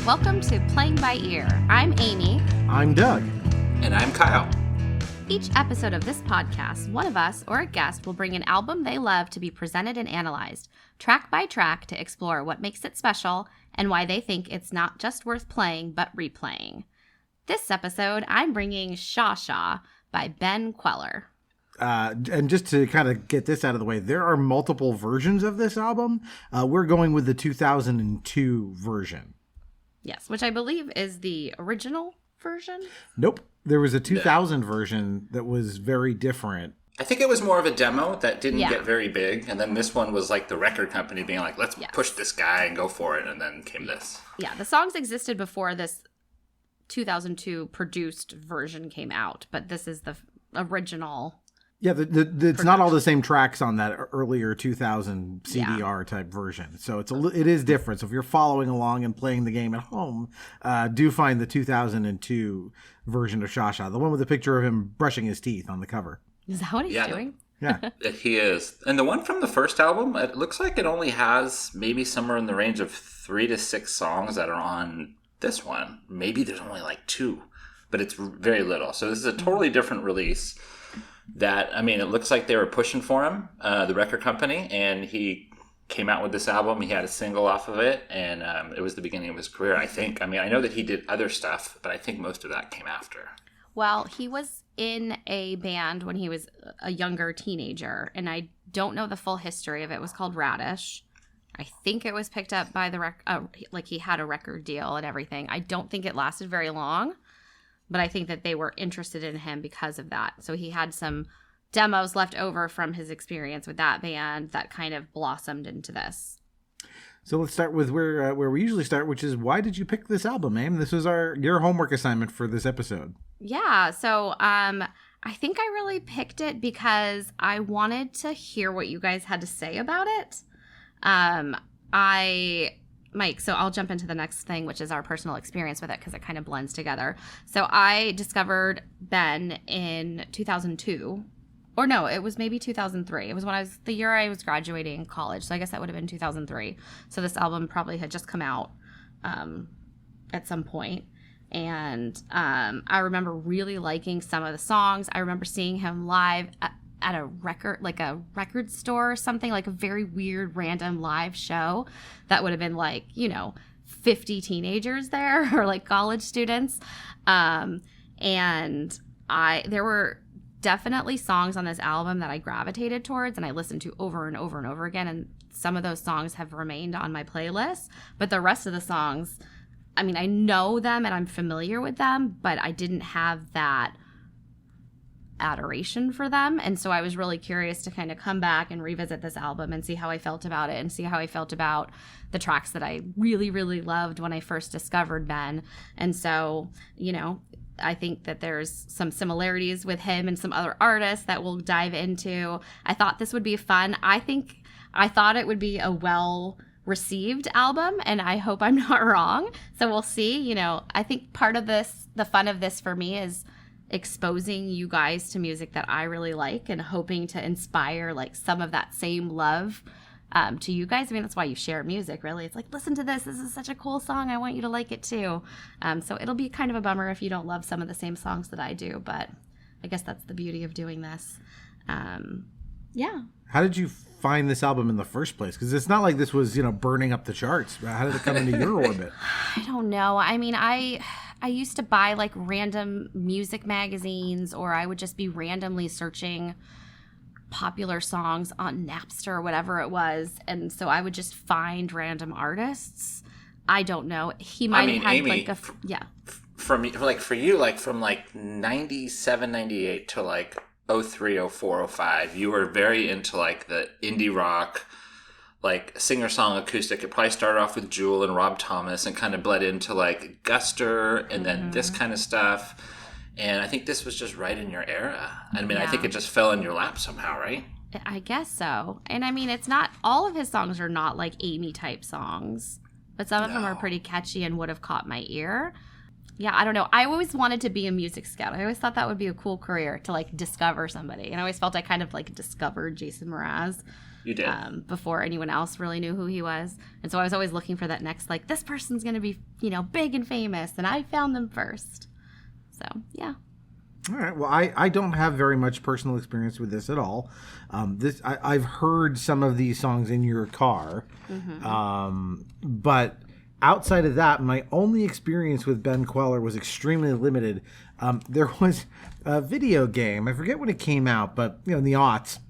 Welcome to Playing by Ear. I'm Amy. I'm Doug. And I'm Kyle. Each episode of this podcast, one of us or a guest will bring an album they love to be presented and analyzed, track by track, to explore what makes it special and why they think it's not just worth playing but replaying. This episode, I'm bringing Sha Sha by Ben Kweller. And just to kind of get this out of the way, there are multiple versions of this album. We're going with the 2002 version. Yes, which I believe is the original version. Nope. There was a 2000 version that was very different. I think it was more of a demo that didn't get very big. And then this one was like the record company being like, let's push this guy and go for it. And then came this. Yeah, the songs existed before this 2002 produced version came out. But this is the original. Yeah, it's not all the same tracks on that earlier 2000 CDR type version. So it is different. So if you're following along and playing the game at home, do find the 2002 version of Sha Sha, the one with the picture of him brushing his teeth on the cover. Is that what he's doing? Yeah. He is. And the one from the first album, it looks like it only has maybe somewhere in the range of 3 to 6 songs that are on this one. Maybe there's only like 2, but it's very little. So this is a totally different release. It looks like they were pushing for him, the record company, and he came out with this album. He had a single off of it, and it was the beginning of his career, I think. I mean, I know that he did other stuff, but I think most of that came after. Well, he was in a band when he was a younger teenager, and I don't know the full history of it. It was called Radish. I think it was picked up by the he had a record deal and everything. I don't think it lasted very long. But I think that they were interested in him because of that. So he had some demos left over from his experience with that band that kind of blossomed into this. So let's start with where we usually start, which is, why did you pick this album, Aim? This was your homework assignment for this episode. Yeah. So I think I really picked it because I wanted to hear what you guys had to say about it. So I'll jump into the next thing, which is our personal experience with it, because it kind of blends together. So I discovered Ben in 2002. Or no, it was maybe 2003. It was the year I was graduating college. So I guess that would have been 2003. So this album probably had just come out at some point. And I remember really liking some of the songs. I remember seeing him live at a record store or something, like a very weird random live show that would have been 50 teenagers there or like college students. And there were definitely songs on this album that I gravitated towards and I listened to over and over and over again. And some of those songs have remained on my playlist, but the rest of the songs, I mean, I know them and I'm familiar with them, but I didn't have that adoration for them. And so I was really curious to kind of come back and revisit this album and see how I felt about it and see how I felt about the tracks that I really, really loved when I first discovered Ben. And so, I think that there's some similarities with him and some other artists that we'll dive into. I thought this would be fun. I thought it would be a well-received album, and I hope I'm not wrong. So we'll see. I think part of this, the fun of this for me, is exposing you guys to music that I really like and hoping to inspire some of that same love to you guys. I mean, that's why you share music, really. It's like, listen to this. This is such a cool song. I want you to like it too. So it'll be kind of a bummer if you don't love some of the same songs that I do, but I guess that's the beauty of doing this. Yeah. How did you find this album in the first place? Because it's not like this was, burning up the charts. How did it come into your orbit? I don't know. I mean, I used to buy random music magazines, or I would just be randomly searching popular songs on Napster or whatever it was. And so I would just find random artists. I don't know. He might have had Amy, for you, from 97, 98 to 03, 04, 05, you were very into the indie rock, singer-song acoustic. It probably started off with Jewel and Rob Thomas and kind of bled into Guster and then this kind of stuff. And I think this was just right in your era. I mean, I think it just fell in your lap somehow, right? I guess so. And I mean, it's not, all of his songs are not Amy type songs, but some of them are pretty catchy and would have caught my ear. Yeah, I don't know. I always wanted to be a music scout. I always thought that would be a cool career to like discover somebody. And I always felt I kind of like discovered Jason Mraz. You did. Before anyone else really knew who he was. And so I was always looking for that next, like, this person's going to be, big and famous. And I found them first. So, yeah. All right. Well, I don't have very much personal experience with this at all. I've heard some of these songs in your car. Mm-hmm. But outside of that, my only experience with Ben Kweller was extremely limited. There was a video game. I forget when it came out, but, in the aughts,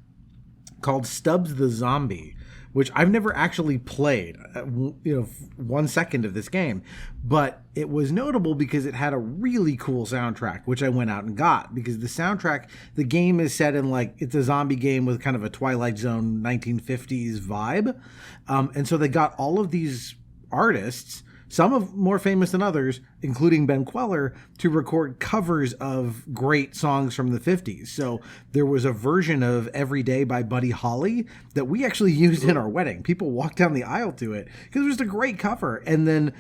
called Stubbs the Zombie, which I've never actually played, 1 second of this game. But it was notable because it had a really cool soundtrack, which I went out and got. Because the soundtrack, the game is set in it's a zombie game with kind of a Twilight Zone 1950s vibe. And so they got all of these artists, some of more famous than others, including Ben Kweller, to record covers of great songs from the 50s. So there was a version of Every Day by Buddy Holly that we actually used in our wedding. People walked down the aisle to it because it was a great cover. And then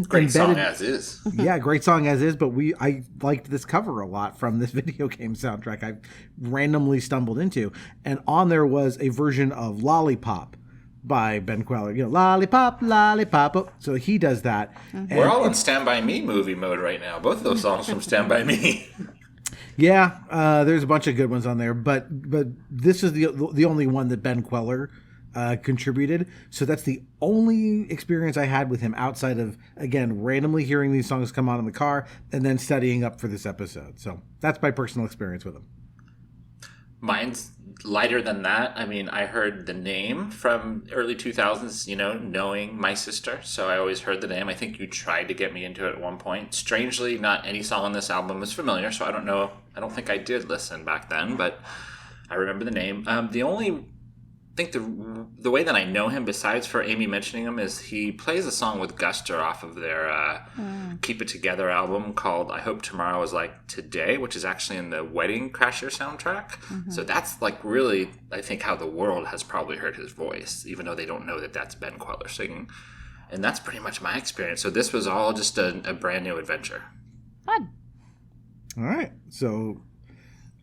great song as is. Yeah, great song as is, but I liked this cover a lot from this video game soundtrack I randomly stumbled into. And on there was a version of Lollipop by Ben Kweller, lollipop, lollipop. Oh, so he does that. Mm-hmm. We're all in Stand By Me movie mode right now. Both of those songs from Stand By Me. Yeah, there's a bunch of good ones on there, but this is the only one that Ben Kweller contributed. So that's the only experience I had with him outside of, again, randomly hearing these songs come on in the car and then studying up for this episode. So that's my personal experience with him. Mine's lighter than that. I mean, I heard the name from early 2000s, knowing my sister. So I always heard the name. I think you tried to get me into it at one point. Strangely, not any song on this album is familiar. So I don't know. I don't think I did listen back then, but I remember the name. I think the way that I know him, besides for Amy mentioning him, is he plays a song with Guster off of their Keep It Together album called I Hope Tomorrow Is Like Today, which is actually in the Wedding Crasher soundtrack. Mm-hmm. So that's really, I think, how the world has probably heard his voice, even though they don't know that that's Ben Kweller singing. And that's pretty much my experience. So this was all just a brand new adventure. Fun. All right. So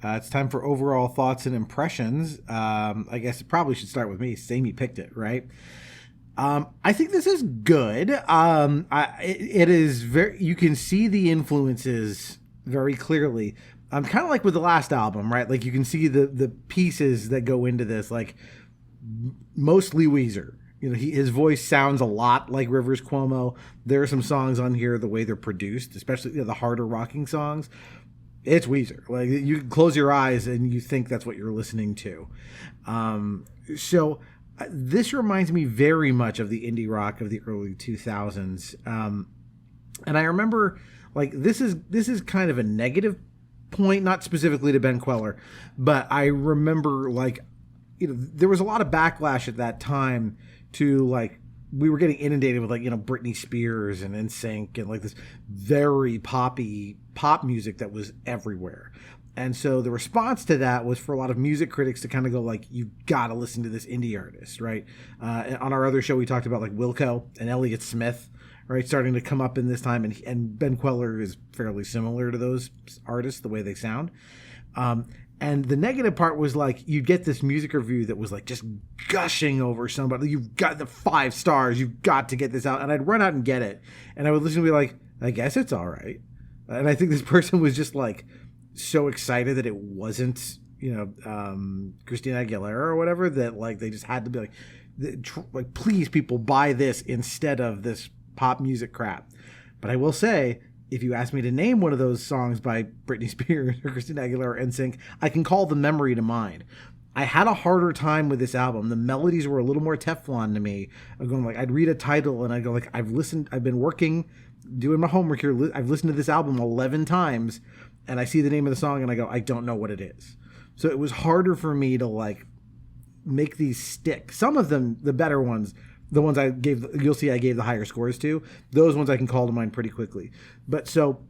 it's time for overall thoughts and impressions. I guess it probably should start with me. Sammy picked it, right? I think this is good. It is very. You can see the influences very clearly. Kind of like with the last album, right? Like you can see the pieces that go into this. Like mostly Weezer. His voice sounds a lot like Rivers Cuomo. There are some songs on here, the way they're produced, especially the harder rocking songs. It's Weezer. Like you can close your eyes and you think that's what you're listening to. So this reminds me very much of the indie rock of the early 2000s. And I remember this is kind of a negative point, not specifically to Ben Kweller, but I remember there was a lot of backlash at that time to we were getting inundated with Brittney Spears and NSYNC and this very poppy pop music that was everywhere. And so the response to that was for a lot of music critics to kind of go you got to listen to this indie artist, right? On our other show, we talked about Wilco and Elliott Smith, right? Starting to come up in this time. And Ben Kweller is fairly similar to those artists, the way they sound. And the negative part was you'd get this music review that was just gushing over somebody. You've got the 5 stars. You've got to get this out. And I'd run out and get it. And I would listen to be I guess it's all right. And I think this person was just so excited that it wasn't, Christina Aguilera or whatever, that they just had to be please people buy this instead of this pop music crap. But I will say, if you ask me to name one of those songs by Brittney Spears or Christina Aguilera or NSYNC, I can call the memory to mind. I had a harder time with this album. The melodies were a little more Teflon to me. I'm going I'd read a title and I'd go I've been working, doing my homework here. I've listened to this album 11 times and I see the name of the song and I go, I don't know what it is. So it was harder for me to make these stick. Some of them, the better ones, the ones you'll see I gave the higher scores to, those ones I can call to mind pretty quickly. But so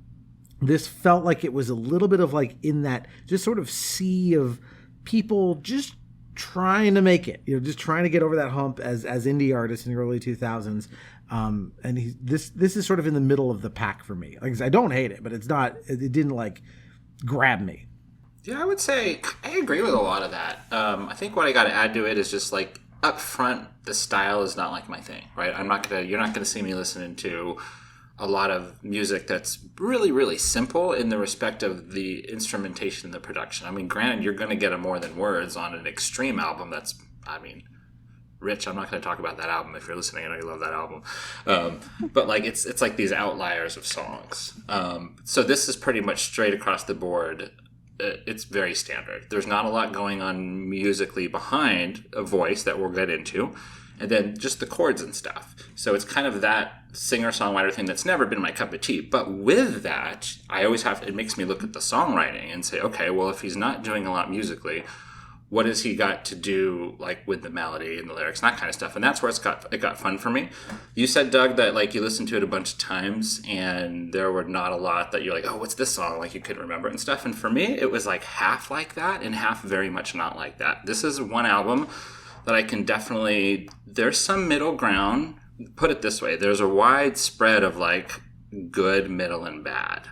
this felt like it was a little bit of in that just sort of sea of people just trying to make it, just trying to get over that hump as indie artists in the early 2000s. And this is sort of in the middle of the pack for me. Like, I don't hate it, but it didn't like grab me. Yeah, I would say I agree with a lot of that. I think what I got to add to it is just like up front, the style is not like my thing, right? You're not gonna see me listening to a lot of music that's really, really simple in the respect of the instrumentation and the production. I mean, granted, you're gonna get a More Than Words on an Extreme album. That's, I mean, Rich, I'm not going to talk about that album. If you're listening, I know you love that album. But like it's like these outliers of songs. So this is pretty much straight across the board. It's very standard. There's not a lot going on musically behind a voice that we'll get into, and then just the chords and stuff. So it's kind of that singer-songwriter thing that's never been my cup of tea. But with that, it makes me look at the songwriting and say, okay, well, if he's not doing a lot musically, what has he got to do, like, with the melody and the lyrics and that kind of stuff? And that's where it got fun for me. You said, Doug, that, like, you listened to it a bunch of times and there were not a lot that you're like, oh, what's this song? Like, you couldn't remember and stuff. And for me, it was, like, half like that and half very much not like that. This is one album that I can definitely... There's some middle ground. Put it this way. There's a wide spread of, like, good, middle, and bad.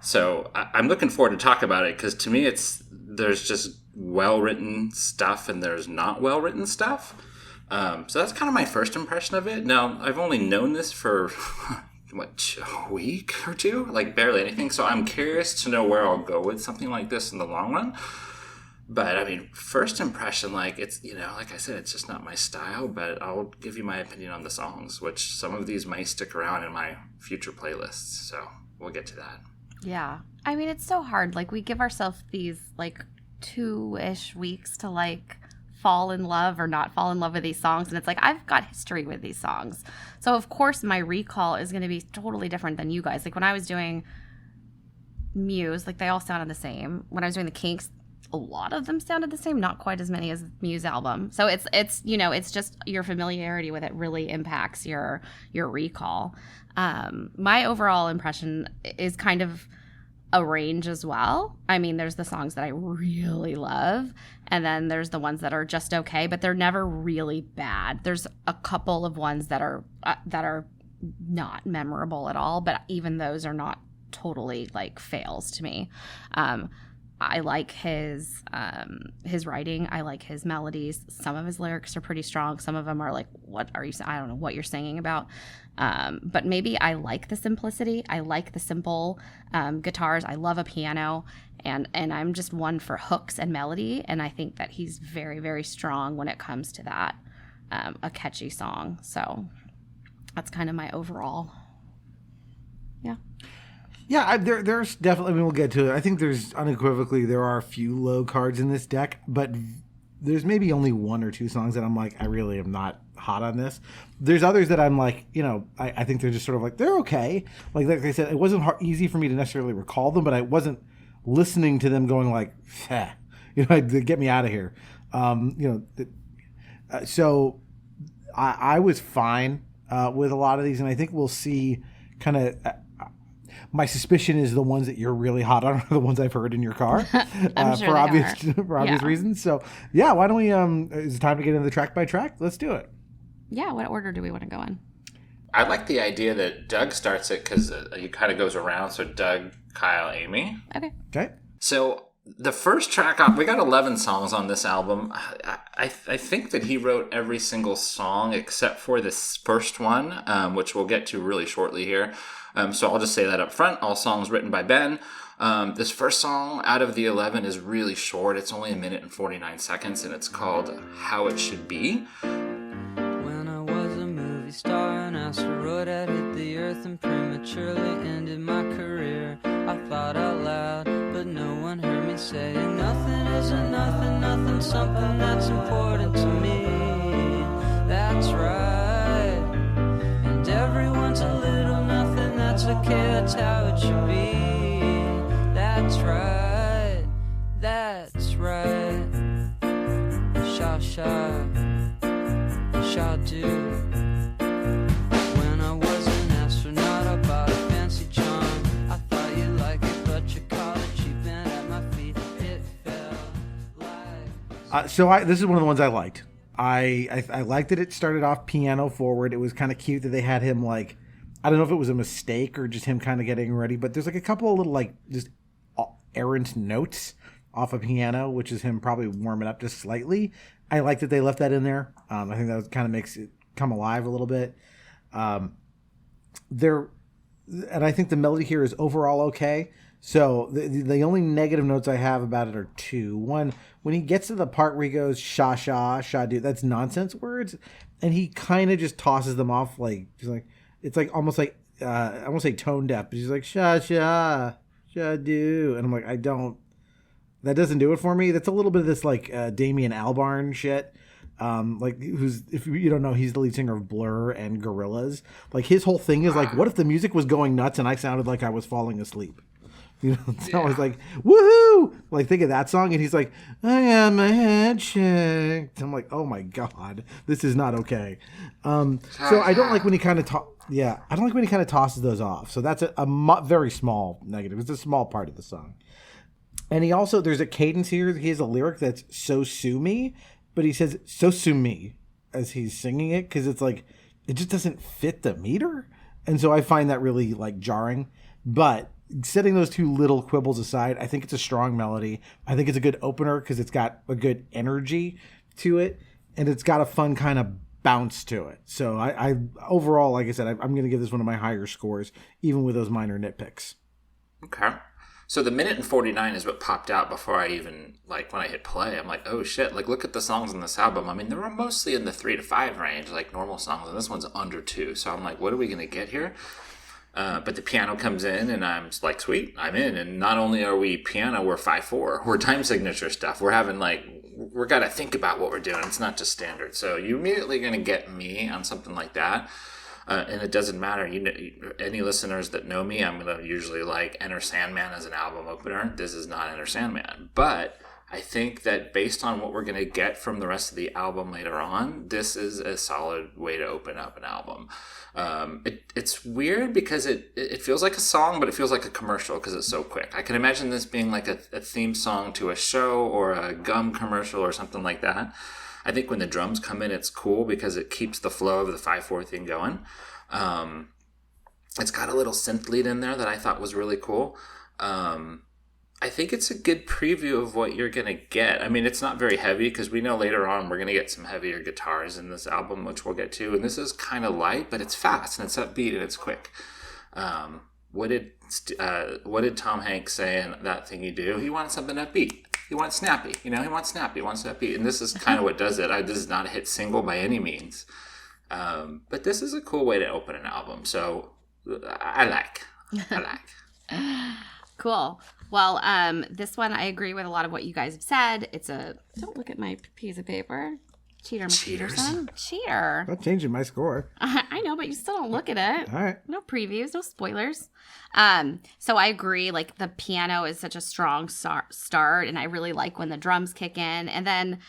So I'm looking forward to talk about it because to me, there's just well-written stuff and there's not well-written stuff. So that's kind of my first impression of it. Now, I've only known this for, a week or two? Like, barely anything. So I'm curious to know where I'll go with something like this in the long run. But, I mean, first impression, like, it's, like I said, it's just not my style, but I'll give you my opinion on the songs, which some of these might stick around in my future playlists. So we'll get to that. Yeah. I mean, it's so hard. Like, we give ourselves these, like, 2-ish weeks to, like, fall in love or not fall in love with these songs. And it's like, I've got history with these songs. So, of course, my recall is going to be totally different than you guys. Like, when I was doing Muse, like, they all sounded the same. When I was doing the Kinks, a lot of them sounded the same, not quite as many as the Muse album. So it's it's just your familiarity with it really impacts your recall. My overall impression is kind of a range as well. I mean, there's the songs that I really love, and then there's the ones that are just okay, but they're never really bad. There's a couple of ones that are not memorable at all, but even those are not totally like fails to me. I like his writing. I like his melodies. Some of his lyrics are pretty strong. Some of them are like, what are you? I don't know what you're singing about. But maybe I like the simplicity. I like the simple guitars. I love a piano, and I'm just one for hooks and melody. And I think that he's very, very strong when it comes to that, a catchy song. So that's kind of my overall. Yeah. Yeah, there's definitely, I mean, we'll get to it. I think there are a few low cards in this deck, but there's maybe only one or two songs that I'm like, I really am not hot on this. There's others that I'm like, I think they're just sort of like, they're okay. Like I said, it wasn't easy for me to necessarily recall them, but I wasn't listening to them going like, get me out of here. So I was fine with a lot of these, and I think we'll see kind of... my suspicion is the ones that you're really hot on are the ones I've heard in your car for obvious reasons. So, yeah, why don't we, is it time to get into the track by track? Let's do it. Yeah, what order do we want to go in? I like the idea that Doug starts it because he kind of goes around. So Doug, Kyle, Amy. Okay. So the first track, we got 11 songs on this album. I think that he wrote every single song except for this first one, which we'll get to really shortly here. So I'll just say that up front. All songs written by Ben. This first song out of the 11 is really short. It's only 1 minute and 49 seconds, and it's called How It Should Be. When I was a movie star, an asteroid had hit the earth and prematurely ended my career. I thought out loud, but no one heard me saying nothing isn't nothing, nothing's something that's important to me. That's right. And everyone's a little nothing. That's okay, that's how it should be. That's right, that's right. Sha Sha, Sha do. When I was an astronaut, I bought a fancy charm. I thought you'd like it, but you called it cheap, and at my feet it fell like... This is one of the ones I liked. I liked that it started off piano forward. It was kind of cute that they had him like, I don't know if it was a mistake or just him kind of getting ready, but there's like a couple of little like just errant notes off a piano, which is him probably warming up just slightly. I like that they left that in there. I think that kind of makes it come alive a little bit. And I think the melody here is overall okay. So the only negative notes I have about it are two. One, when he gets to the part where he goes Sha Sha, Sha dude, that's nonsense words, and he kind of just tosses them off like he's like, it's like almost like I won't say tone deaf, but he's like Sha Sha, Sha do, and I'm like, that doesn't do it for me. That's a little bit of this like Damien Albarn shit. Like who's, if you don't know, he's the lead singer of Blur and Gorillaz. Like his whole thing is like, what if the music was going nuts and I sounded like I was falling asleep? You know, so I was like, woohoo! Like, think of that song, and he's like, I got my head checked. I'm like, oh my god, this is not okay. So I don't like when he kind of I don't like when he kind of tosses those off. So that's a very small negative. It's a small part of the song. And he also, there's a cadence here. He has a lyric that's so sue me, but he says so sue me as he's singing it because it's like it just doesn't fit the meter, and so I find that really like jarring. But setting those two little quibbles aside, I think it's a strong melody. I think it's a good opener because it's got a good energy to it, and it's got a fun kind of bounce to it. So I overall, like I said, I'm going to give this one of my higher scores, even with those minor nitpicks. Okay. So the minute and 49 is what popped out before I even, like, when I hit play. I'm like, oh shit, like, look at the songs on this album. I mean, they were mostly in the 3 to 5 range, like normal songs, and this one's under 2. So I'm like, what are we going to get here? But the piano comes in, and I'm like, sweet, I'm in. And not only are we piano, we're 5/4. We're time signature stuff. We're having, like, we're got to think about what we're doing. It's not just standard. So you're immediately going to get me on something like that. And it doesn't matter. You know, any listeners that know me, I'm going to usually like Enter Sandman as an album opener. This is not Enter Sandman. But I think that based on what we're going to get from the rest of the album later on, this is a solid way to open up an album. It's weird because it feels like a song, but it feels like a commercial because it's so quick. I can imagine this being like a theme song to a show or a gum commercial or something like that. I think when the drums come in, it's cool because it keeps the flow of the 5/4 thing going. It's got a little synth lead in there that I thought was really cool. I think it's a good preview of what you're going to get. I mean, it's not very heavy because we know later on we're going to get some heavier guitars in this album, which we'll get to. And this is kind of light, but it's fast and it's upbeat and it's quick. What did Tom Hanks say in That Thing You Do? He wanted something upbeat. He wants snappy, he wants snappy, he wants snappy. And this is kind of what does it. This is not a hit single by any means. But this is a cool way to open an album. So I like. Cool. Well, this one, I agree with a lot of what you guys have said. Don't look at my piece of paper. Cheater McPeterson. Cheater. Not changing my score. I know, but you still don't look at it. All right. No previews, no spoilers. So I agree, like the piano is such a strong start, and I really like when the drums kick in, and then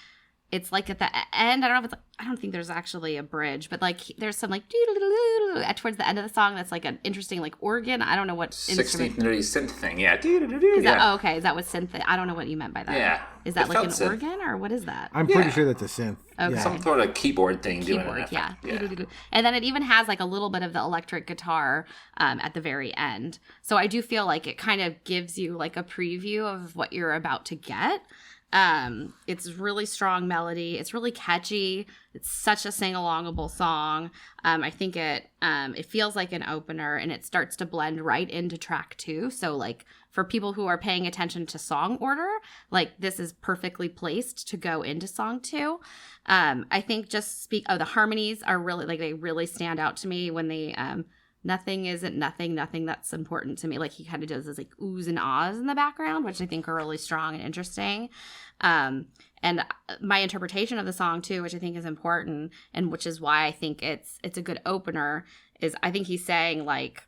it's like at the end, I don't think there's actually a bridge, but like there's some like towards the end of the song that's like an interesting like organ. I don't know what 16th note synth thing. Yeah. Is that, oh, okay. Is that what synth? I don't know what you meant by that. Yeah. Is that like an synth organ or what is that? I'm pretty sure that's a synth. Okay. Yeah. Some sort of keyboard thing doing it. Yeah. And then it even has like a little bit of the electric guitar at the very end. So I do feel like it kind of gives you like a preview of what you're about to get. It's really strong melody. It's really catchy. It's such a sing-alongable song. I think it feels like an opener, and it starts to blend right into track 2. So like for people who are paying attention to song order, like this is perfectly placed to go into song 2. I think the harmonies are really like, they really stand out to me when they, nothing isn't nothing that's important to me. Like he kind of does this like oohs and ahs in the background, which I think are really strong and interesting. And my interpretation of the song too, which I think is important, and which is why I think it's a good opener, is I think he's saying like,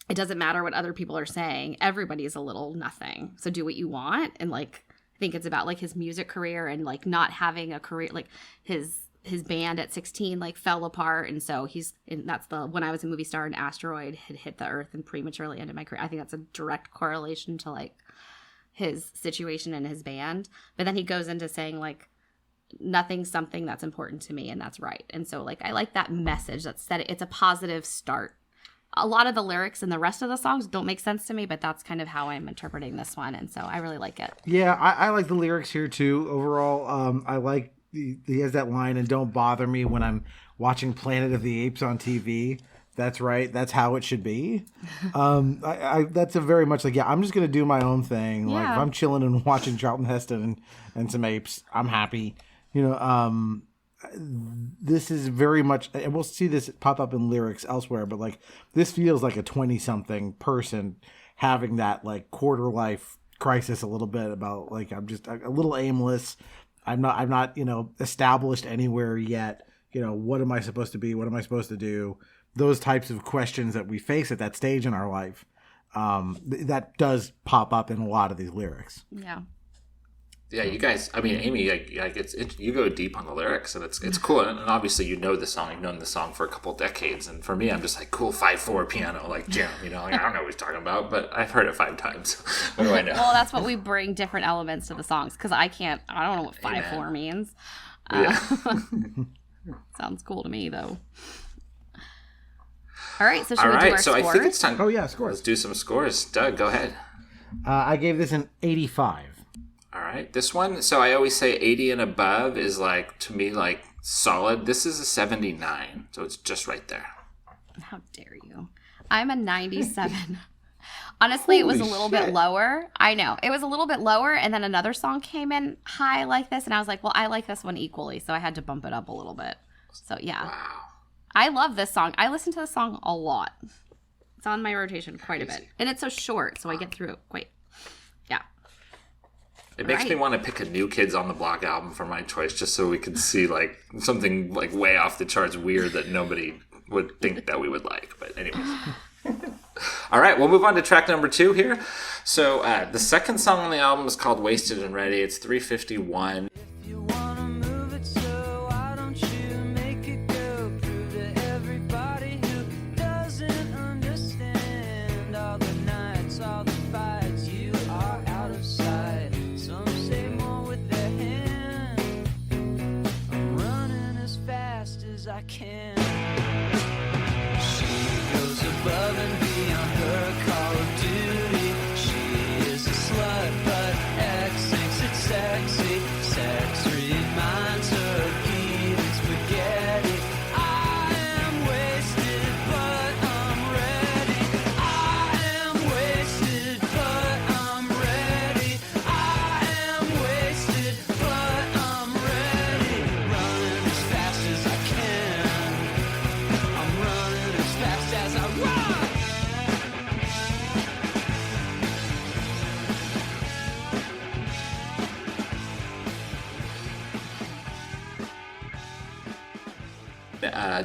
it doesn't matter what other people are saying. Everybody is a little nothing. So do what you want. And like, I think it's about like his music career and like not having a career, like his band at 16 like fell apart, and so that's when I was a movie star, an asteroid had hit the earth and prematurely ended my career. I think that's a direct correlation to like his situation in his band. But then he goes into saying, like, nothing's something that's important to me, and that's right. And so, like, I like that message that said it's a positive start. A lot of the lyrics in the rest of the songs don't make sense to me, but that's kind of how I'm interpreting this one, and so I really like it. Yeah, I like the lyrics here too. Overall, I like he has that line, and don't bother me when I'm watching Planet of the Apes on TV. That's right. That's how it should be. That's a very much like, yeah, I'm just going to do my own thing. Yeah. Like if I'm chilling and watching Charlton Heston and some apes, I'm happy. This is very much, and we'll see this pop up in lyrics elsewhere, but like this feels like a 20-something person having that like quarter life crisis a little bit about like, I'm just a little aimless. I'm not, established anywhere yet. What am I supposed to be? What am I supposed to do? Those types of questions that we face at that stage in our life. That does pop up in a lot of these lyrics. Yeah. Yeah, you guys. I mean, Amy, you go deep on the lyrics, and it's cool. And obviously, you know the song. You've known the song for a couple decades. And for me, I'm just like, cool 5/4 piano, like jam. Like, I don't know what he's talking about, but I've heard it 5 times. What do I know? Well, that's what we bring different elements to the songs, because I don't know what 5/4 means. Yeah. Sounds cool to me, though. All right, so should we do our so scores? I think it's time. Oh yeah, scores. Let's do some scores. Doug, go ahead. I gave this an 85. All right, this one. So I always say 80 and above is like, to me, like solid. This is a 79, so it's just right there. How dare you? I'm a 97. Honestly, it was a little bit lower. I know. It was a little bit lower, and then another song came in high like this, and I was like, well, I like this one equally, so I had to bump it up a little bit. So, yeah. Wow. I love this song. I listen to this song a lot. It's on my rotation quite a bit. And it's so short, so I get through it quite. Yeah. It makes me want to pick a New Kids on the Block album for my choice, just so we could see like something like way off the charts weird that nobody would think that we would like. But anyways. All right, we'll move on to track number 2 here. So the second song on the album is called Wasted and Ready. It's 3:51. I can. She goes above and beyond her call of duty. She is a slut, but X thinks it's sexy. Sex reminds her of eating spaghetti. I am wasted, but I'm ready. I am wasted, but I'm ready. I am wasted, but I'm ready. Running as fast as I can. I'm running as fast as I run.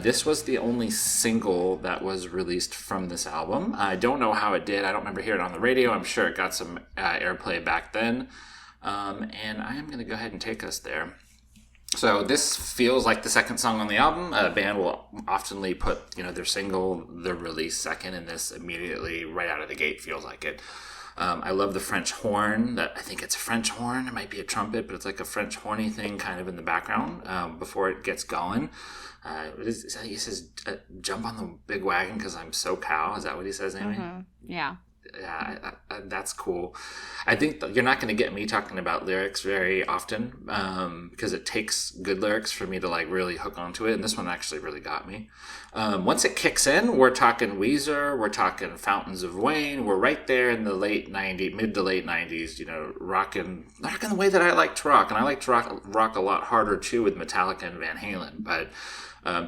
This was the only single that was released from this album. I don't know how it did. I don't remember hearing it on the radio. I'm sure it got some airplay back then. And I am going to go ahead and take us there. So this feels like the second song on the album. A band will oftenly put, their single, their release second, and this immediately, right out of the gate, feels like it. I love the French horn. I think it's a French horn. It might be a trumpet, but it's like a French horny thing kind of in the background before it gets going. He says, jump on the big wagon because I'm so cow. Is that what he says, Amy? Mm-hmm. Yeah. Yeah, that's cool. I think you're not going to get me talking about lyrics very often because it takes good lyrics for me to like really hook onto it. And this one actually really got me. Once it kicks in, we're talking Weezer, we're talking Fountains of Wayne. We're right there in the mid to late 90s, rocking the way that I like to rock. And I like to rock a lot harder too with Metallica and Van Halen. But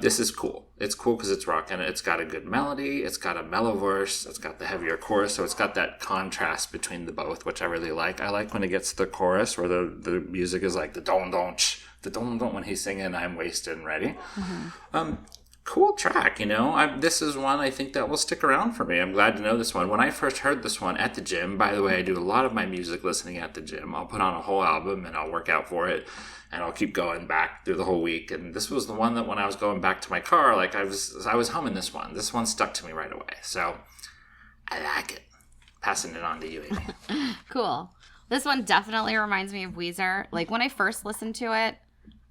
this is cool. It's cool because it's rocking. It's got a good melody. It's got a mellow verse. It's got the heavier chorus. So it's got that contrast between the both, which I really like. I like when it gets to the chorus where the music is like the don-don-ch, the don-don when he's singing I'm Wasted and Ready. Mm-hmm. Cool track, this is one I think that will stick around for me. I'm glad to know this one. When I first heard this one at the gym, by the way, I do a lot of my music listening at the gym. I'll put on a whole album and I'll work out for it. And I'll keep going back through the whole week. And this was the one that when I was going back to my car, like I was humming this one. This one stuck to me right away. So I like it. Passing it on to you, Amy. Cool. This one definitely reminds me of Weezer. Like, when I first listened to it,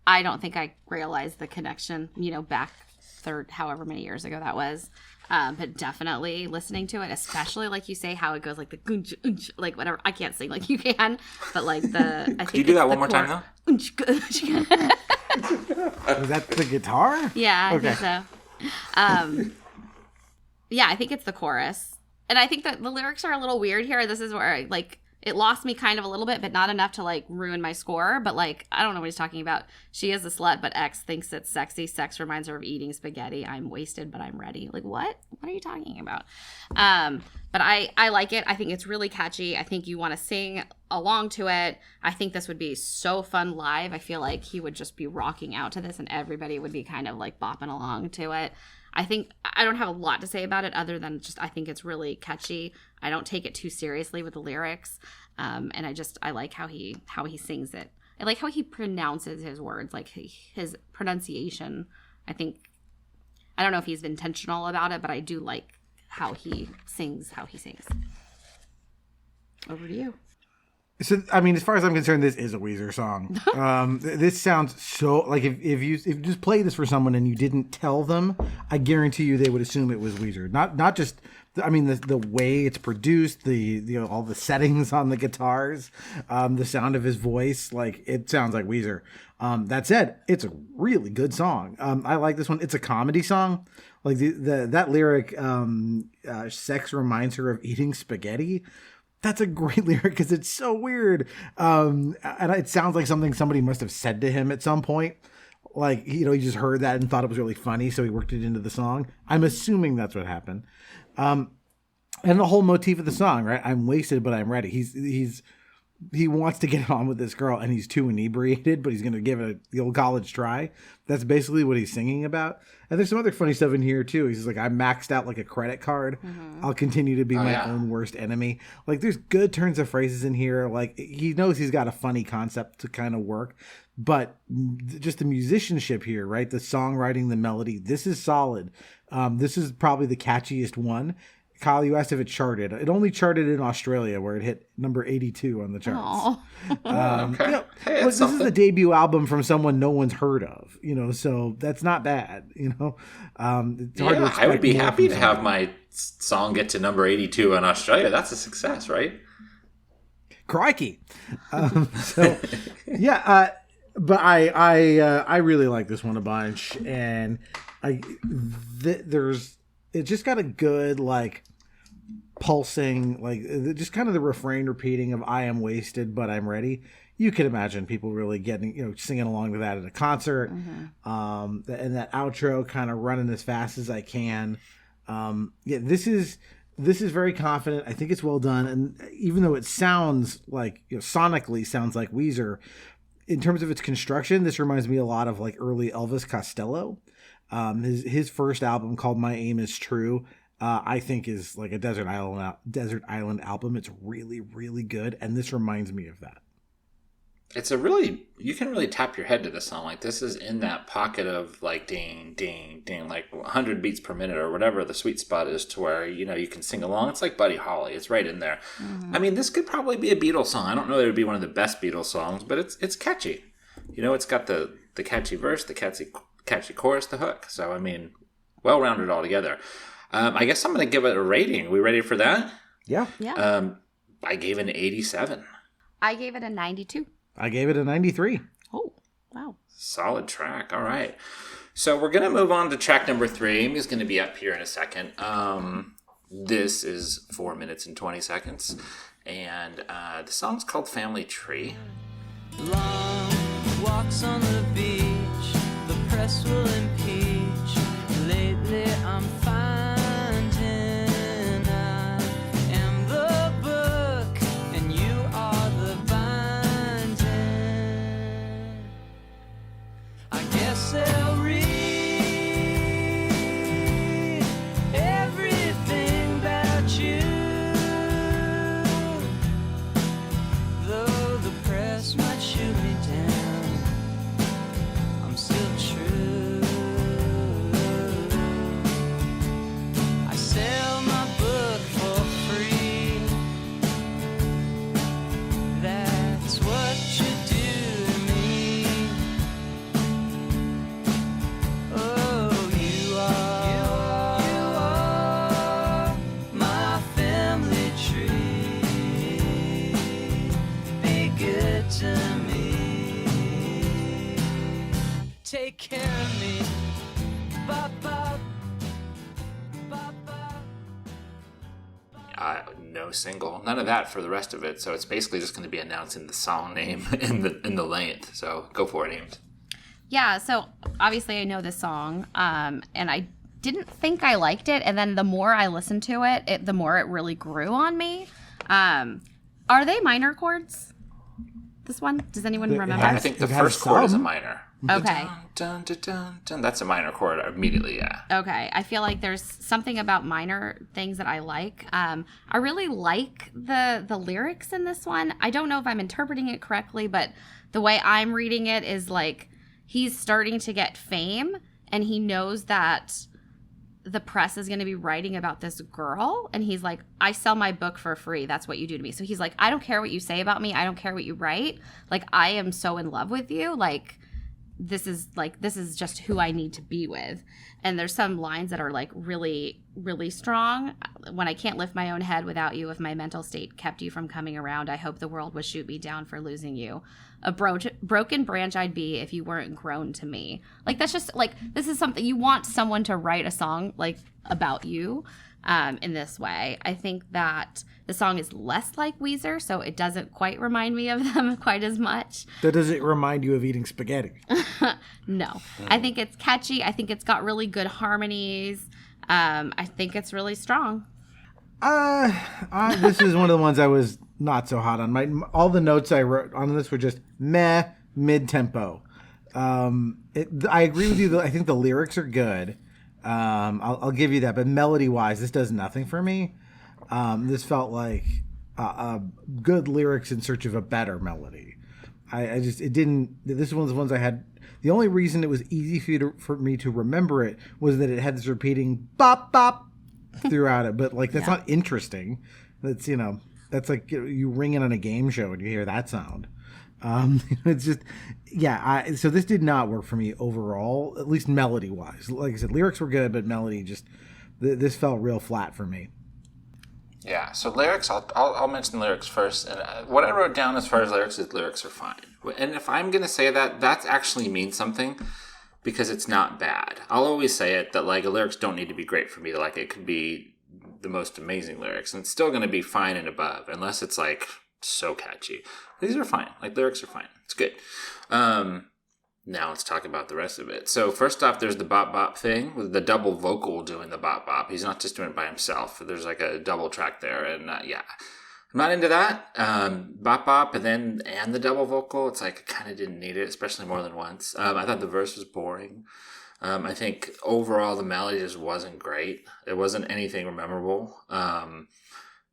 I don't think I realized the connection, back however many years ago that was. But definitely listening to it, especially like you say, how it goes like the gunch, unch, like whatever. I can't sing like you can, but like I think you do that one more time though? Unch, unch. Is that the guitar? Yeah, I Okay. think so. Yeah, I think it's the chorus. And I think that the lyrics are a little weird here. This is where it lost me kind of a little bit, but not enough to like ruin my score. But like, I don't know what he's talking about. She is a slut, but X thinks it's sexy. Sex reminds her of eating spaghetti. I'm wasted, but I'm ready. Like, what? What are you talking about? But I like it. I think it's really catchy. I think you want to sing along to it. I think this would be so fun live. I feel like he would just be rocking out to this and everybody would be kind of like bopping along to it. I think I don't have a lot to say about it other than just I think it's really catchy. I don't take it too seriously with the lyrics, and I like how he sings it. I like how he pronounces his words, like his pronunciation. I don't know if he's intentional about it, but I do like how he sings. Over to you. So, I mean, as far as I'm concerned, this is a Weezer song. This sounds so like if you just play this for someone and you didn't tell them, I guarantee you they would assume it was Weezer. Not just, I mean, the way it's produced, the all the settings on the guitars, the sound of his voice, like it sounds like Weezer. That said, it's a really good song. I like this one. It's a comedy song. Like that lyric, sex reminds her of eating spaghetti. That's a great lyric because it's so weird. And it sounds like something somebody must have said to him at some point. Like, he just heard that and thought it was really funny, so he worked it into the song. I'm assuming that's what happened. And the whole motif of the song, right? I'm wasted, but I'm ready. He wants to get on with this girl, and he's too inebriated, but he's going to give it the old college try. That's basically what he's singing about. And there's some other funny stuff in here, too. He's like, I maxed out like a credit card. Mm-hmm. I'll continue to be my own worst enemy. Like, there's good turns of phrases in here. Like, he knows he's got a funny concept to kind of work. But just the musicianship here, right? The songwriting, the melody, this is solid. This is probably the catchiest one. Kyle, you asked if it charted. It only charted in Australia, where it hit number 82 on the charts. Okay. Hey, this is the debut album from someone no one's heard of, so that's not bad, It's hard to expect I would be happy to someone. have my song get to number 82 in Australia. That's a success, right? Crikey. But I really like this one a bunch, and it just got a good pulsing, just kind of the refrain repeating of I am wasted, but I'm ready. You can imagine people really getting, singing along to that at a concert. Mm-hmm. And that outro kind of running as fast as I can. This is very confident. I think it's well done. And even though it sounds like, sonically sounds like Weezer, in terms of its construction, this reminds me a lot of early Elvis Costello. His first album called My Aim Is True, I think is like a desert island album. It's really, really good, and this reminds me of that. It's you can really tap your head to this song. Like, this is in that pocket of ding, ding, ding, 100 beats per minute or whatever the sweet spot is, to where, you can sing along. It's like Buddy Holly. It's right in there. Mm-hmm. I mean, this could probably be a Beatles song. I don't know that it would be one of the best Beatles songs, but it's catchy. It's got the catchy verse, the catchy chorus, the hook. So, I mean, well-rounded all together. I guess I'm going to give it a rating. Are we ready for that? Yeah. I gave it an 87. I gave it a 92. I gave it a 93. Oh, wow. Solid track. All right. So we're going to move on to track number 3. Amy's going to be up here in a second. This is 4 minutes and 20 seconds. And the song's called Family Tree. Long walks on the beach, the press will impeach. Lately I'm finding I am the book and you are the binding. I guess they'll read everything about you, though the press might shoot me down, I'm still true. take care of me. Bop, bop. Bop, bop. No single, none of that for the rest of it. So it's basically just going to be announcing the song name in the length. So go for it, Ames. Yeah, so obviously I know this song, and I didn't think I liked it, and then the more I listened to it, the more it really grew on me. Are they minor chords? This one? Does anyone remember? I think the first chord is a minor. Okay. Dun, dun, dun, dun. That's a minor chord immediately, yeah. Okay. I feel like there's something about minor things that I like. I really like the lyrics in this one. I don't know if I'm interpreting it correctly, but the way I'm reading it is like he's starting to get fame, and he knows that the press is going to be writing about this girl, and he's like, I sell my book for free. That's what you do to me. So he's like, I don't care what you say about me. I don't care what you write. Like, I am so in love with you. Like, this is just who I need to be with. And there's some lines that are like really, really strong. When I can't lift my own head without you, if my mental state kept you from coming around, I hope the world would shoot me down for losing you. A broken branch I'd be if you weren't grown to me. Like, that's just like, this is something you want someone to write a song like about you in this way. I think that the song is less like Weezer, so it doesn't quite remind me of them quite as much. That does it remind you of eating spaghetti? No. I think it's catchy. I think it's got really good harmonies. I think it's really strong. This is one of the ones I was not so hot on. All the notes I wrote on this were just meh, mid-tempo. I agree with you, though. I think the lyrics are good. I'll give you that. But melody-wise, this does nothing for me. This felt like good lyrics in search of a better melody. It didn't. This is one of the ones I had. The only reason it was easy for me to remember it was that it had this repeating bop bop throughout it. But like that's not interesting. That's that's like you ring it on a game show and you hear that sound. It's just so this did not work for me overall, at least melody wise. Like I said, lyrics were good, but melody just this felt real flat for me. Yeah, so lyrics, I'll mention lyrics first. And what I wrote down as far as lyrics is lyrics are fine. And if I'm going to say that actually means something because it's not bad. I'll always say it that like lyrics don't need to be great for me to like it. Could be the most amazing lyrics and it's still going to be fine and above unless it's like so catchy. These are fine. Like lyrics are fine. It's good. Now let's talk about the rest of it. So first off, there's the bop bop thing with the double vocal doing the bop bop. He's not just doing it by himself. There's like a double track there. And I'm not into that. Bop bop and the double vocal. It's like I kind of didn't need it, especially more than once. I thought the verse was boring. I think overall the melody just wasn't great. It wasn't anything memorable.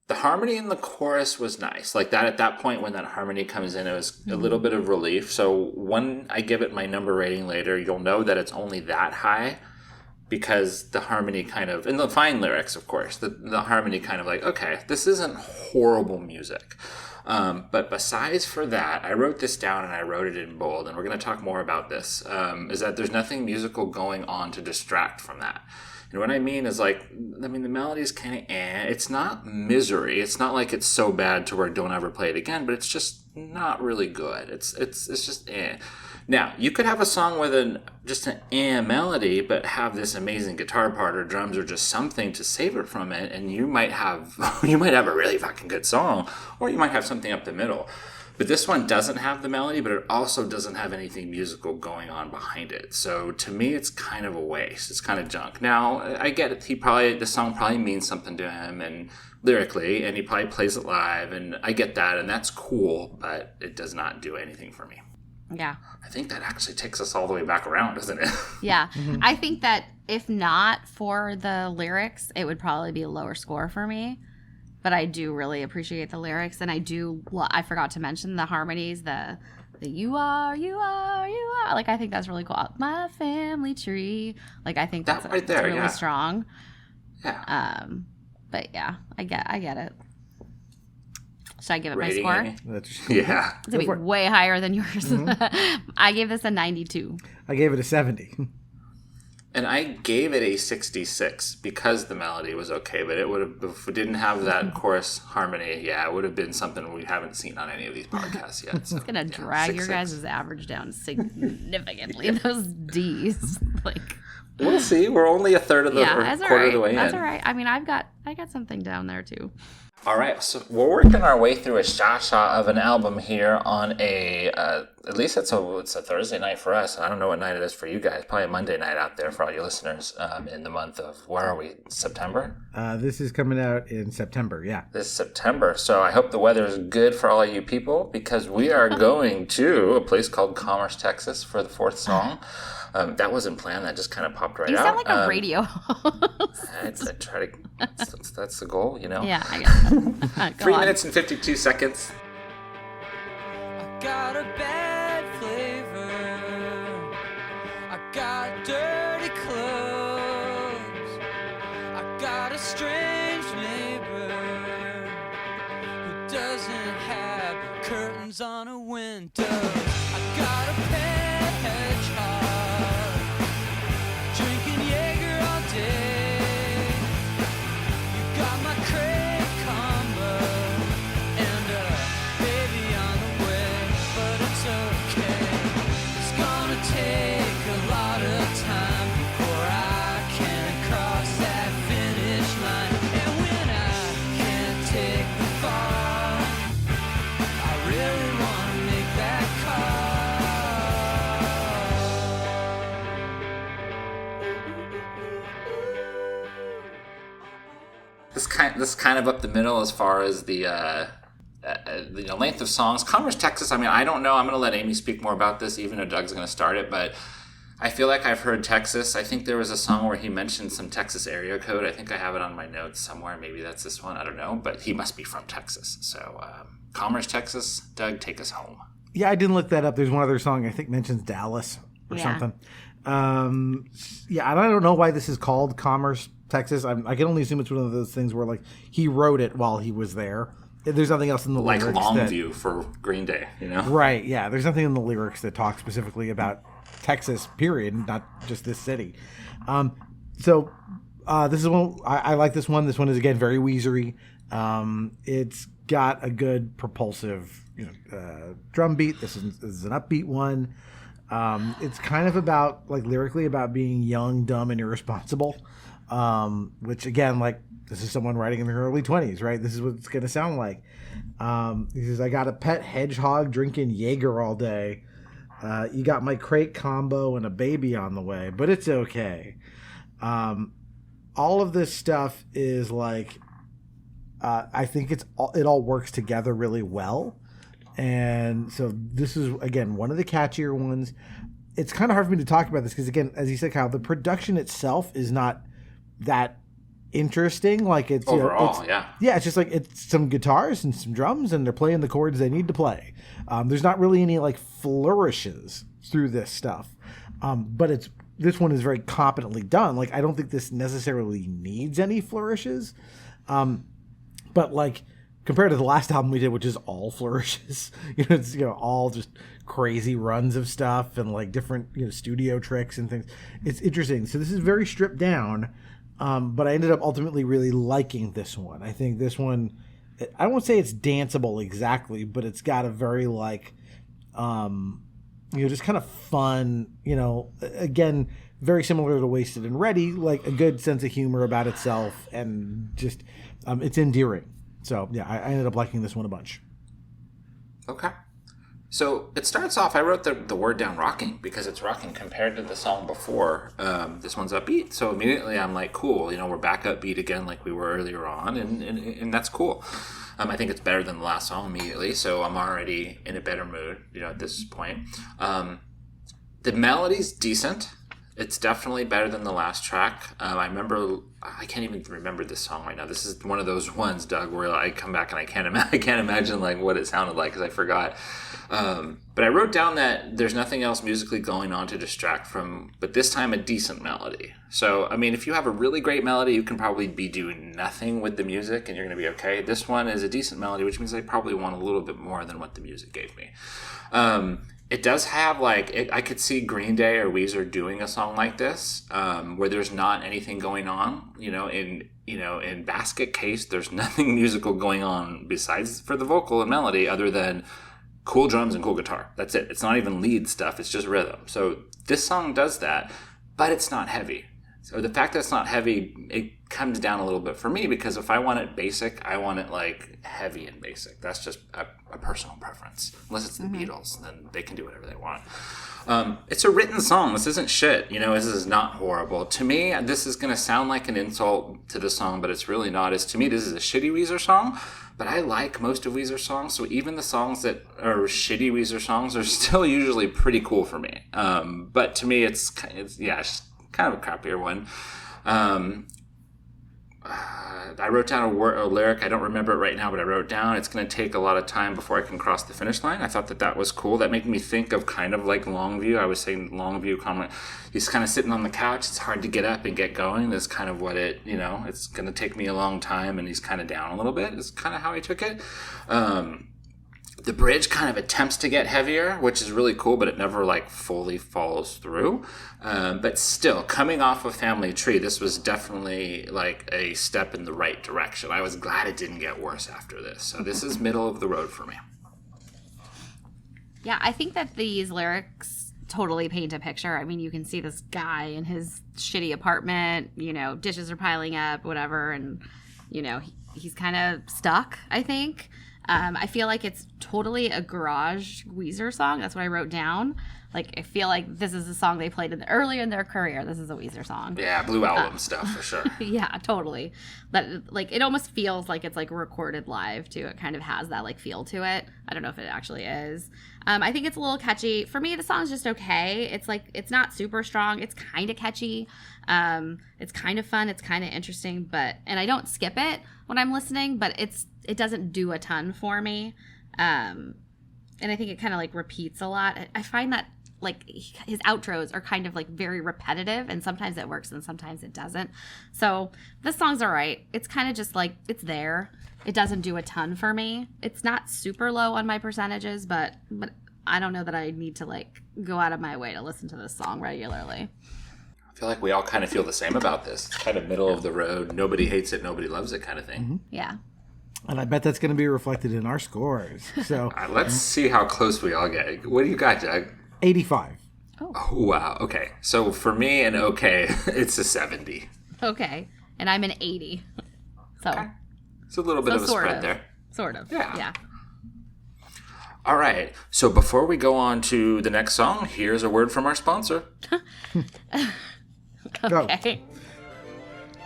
The harmony in the chorus was nice. Like that at that point when that harmony comes in, it was a little bit of relief. So when I give it my number rating later, you'll know that it's only that high because the harmony kind of, and the fine lyrics, of course, the harmony kind of like, okay, this isn't horrible music. But besides for that, I wrote this down and I wrote it in bold, and we're going to talk more about this, is that there's nothing musical going on to distract from that. And what I mean is like, the melody's kind of it's not misery. It's not like it's so bad to where don't ever play it again, but it's just not really good. It's just Now, you could have a song with just an melody, but have this amazing guitar part or drums or just something to save it from it, and you might have a really fucking good song, or you might have something up the middle. But this one doesn't have the melody, but it also doesn't have anything musical going on behind it. So to me, it's kind of a waste. It's kind of junk. Now, I get it. The song probably means something to him and lyrically, and he probably plays it live, and I get that, and that's cool, but it does not do anything for me. Yeah. I think that actually takes us all the way back around, doesn't it? Yeah. I think that if not for the lyrics, it would probably be a lower score for me. But I do really appreciate the lyrics, and I forgot to mention the harmonies, the you are, like I think that's really cool. My family tree, like I think that's right there, really strong. Yeah. But yeah, I get it. Should I give it Rating, my score? Yeah. It's gonna be way higher than yours. I gave this a 92. I gave it a 70. And I gave it a 66 because the melody was okay, but it would have, if it didn't have that chorus harmony, yeah, it would have been something we haven't seen on any of these podcasts yet. So, it's gonna drag your guys' average down significantly. Those D's, like. We'll see. We're only a third of the quarter of the way in. That's all right. I mean, I got something down there too. All right, so we're working our way through a Sha Sha of an album here on a, at least it's a Thursday night for us. I don't know what night it is for you guys. Probably a Monday night out there for all your listeners in the month of, where are we, September? This is coming out in September, yeah. This September. So I hope the weather is good for all you people because we are going to a place called Commerce, Texas for the fourth song. That wasn't planned. That just kind of popped right out. You sound like a radio host. I try to. That's the goal, you know. Yeah, I guess. 3 minutes and 52 seconds. I got a bad flavor. I got dirty clothes. I got a strange neighbor who doesn't have curtains on a window. I got a pet hedgehog drinking Jaeger all day. You got my Crepe combo and a baby on the way, but it's okay. It's gonna take a lot of time before I can cross that finish line. And when I can't take the fall, I really wanna make that call. This kind of up the middle as far as the length of songs. Commerce, Texas. I mean, I don't know. I'm going to let Amy speak more about this, even though Doug's going to start it. But I feel like I've heard Texas. I think there was a song where he mentioned some Texas area code. I think I have it on my notes somewhere. Maybe that's this one. I don't know. But he must be from Texas. So Commerce, Texas. Doug, take us home. Yeah, I didn't look that up. There's one other song I think mentions Dallas or something. Yeah, and I don't know why this is called Commerce, Texas. I can only assume it's one of those things where like he wrote it while he was there. There's nothing else in the lyrics. Like Longview for Green Day, you know? Right, yeah. There's nothing in the lyrics that talk specifically about Texas, period, not just this city. So this is one, I like this one. This one is, again, very Weezer-y. It's got a good propulsive drum beat. This is an upbeat one. It's kind of about, like, lyrically about being young, dumb, and irresponsible. Which, again, like, this is someone writing in their early 20s, right? This is what it's going to sound like. He says, I got a pet hedgehog drinking Jaeger all day. You got my Crepe combo and a baby on the way, but it's okay. All of this stuff is like, I think it all works together really well. And so this is, again, one of the catchier ones. It's kind of hard for me to talk about this because, again, as you said, Kyle, the production itself is not that interesting. Like, it's overall, yeah, it's just like it's some guitars and some drums, and they're playing the chords they need to play. There's not really any like flourishes through this stuff, but this one is very competently done. Like, I don't think this necessarily needs any flourishes, but like compared to the last album we did, which is all flourishes, it's all just crazy runs of stuff and like different studio tricks and things. It's interesting. So this is very stripped down. But I ended up ultimately really liking this one. I think this one, I won't say it's danceable exactly, but it's got a very like, just kind of fun, again, very similar to Wasted and Ready, like a good sense of humor about itself, and just, it's endearing. So yeah, I ended up liking this one a bunch. Okay. So it starts off, I wrote the word down, rocking, because it's rocking compared to the song before. This one's upbeat. So immediately I'm like, cool, we're back upbeat again like we were earlier on, and that's cool. I think it's better than the last song immediately, so I'm already in a better mood, at this point. The melody's decent. It's definitely better than the last track. I can't even remember this song right now. This is one of those ones, Doug, where I come back and I can't imagine like what it sounded like because I forgot. But I wrote down that there's nothing else musically going on to distract from, but this time a decent melody. So, I mean, if you have a really great melody, you can probably be doing nothing with the music and you're going to be okay. This one is a decent melody, which means I probably want a little bit more than what the music gave me. It does have I could see Green Day or Weezer doing a song like this, where there's not anything going on. In Basket Case, there's nothing musical going on besides for the vocal and melody, other than cool drums and cool guitar. That's it. It's not even lead stuff. It's just rhythm. So this song does that, but it's not heavy. So the fact that it's not heavy, it comes down a little bit for me, because if I want it basic, I want it heavy and basic. That's just a personal preference. Unless it's the Beatles, then they can do whatever they want. It's a written song. This isn't shit. This is not horrible. To me, this is going to sound like an insult to the song, but it's really not. To me, this is a shitty Weezer song. But I like most of Weezer songs, so even the songs that are shitty Weezer songs are still usually pretty cool for me. But to me, it's kind of a crappier one. I wrote down a lyric. I don't remember it right now, but I wrote down, it's going to take a lot of time before I can cross the finish line. I thought that was cool. That made me think of kind of like Longview. I was saying Longview comment. He's kind of sitting on the couch. It's hard to get up and get going. That's kind of what it's going to take me a long time, and he's kind of down a little bit. It's kind of how I took it. The bridge kind of attempts to get heavier, which is really cool, but it never fully follows through. But still, coming off of Family Tree, this was definitely a step in the right direction. I was glad it didn't get worse after this. So this is middle of the road for me. Yeah, I think that these lyrics totally paint a picture. I mean, you can see this guy in his shitty apartment, dishes are piling up, whatever, and, he's kind of stuck, I think. I feel like it's totally a garage Weezer song. That's what I wrote down. I feel like this is a song they played early in their career. This is a Weezer song. Yeah, Blue Album stuff for sure. Yeah, totally. But it almost feels like it's recorded live too. It kind of has that feel to it. I don't know if it actually is. I think it's a little catchy. For me, the song's just okay. It's not super strong. It's kind of catchy. It's kind of fun. It's kind of interesting. And I don't skip it when I'm listening, but it doesn't do a ton for me. And I think it kind of repeats a lot. I find that his outros are kind of very repetitive, and sometimes it works and sometimes it doesn't. So this song's all right. It's kind of just it's there. It doesn't do a ton for me. It's not super low on my percentages, but I don't know that I need to go out of my way to listen to this song regularly. I feel like we all kind of feel the same about this. It's kind of middle of the road. Nobody hates it, nobody loves it kind of thing. Mm-hmm. Yeah. And I bet that's going to be reflected in our scores. So let's see how close we all get. What do you got, Doug? 85. Oh, wow. Okay. So for me, an okay, it's a 70. Okay. And I'm an 80. So okay. It's a little bit of a spread there. Sort of. Yeah. All right. So before we go on to the next song, here's a word from our sponsor. Okay.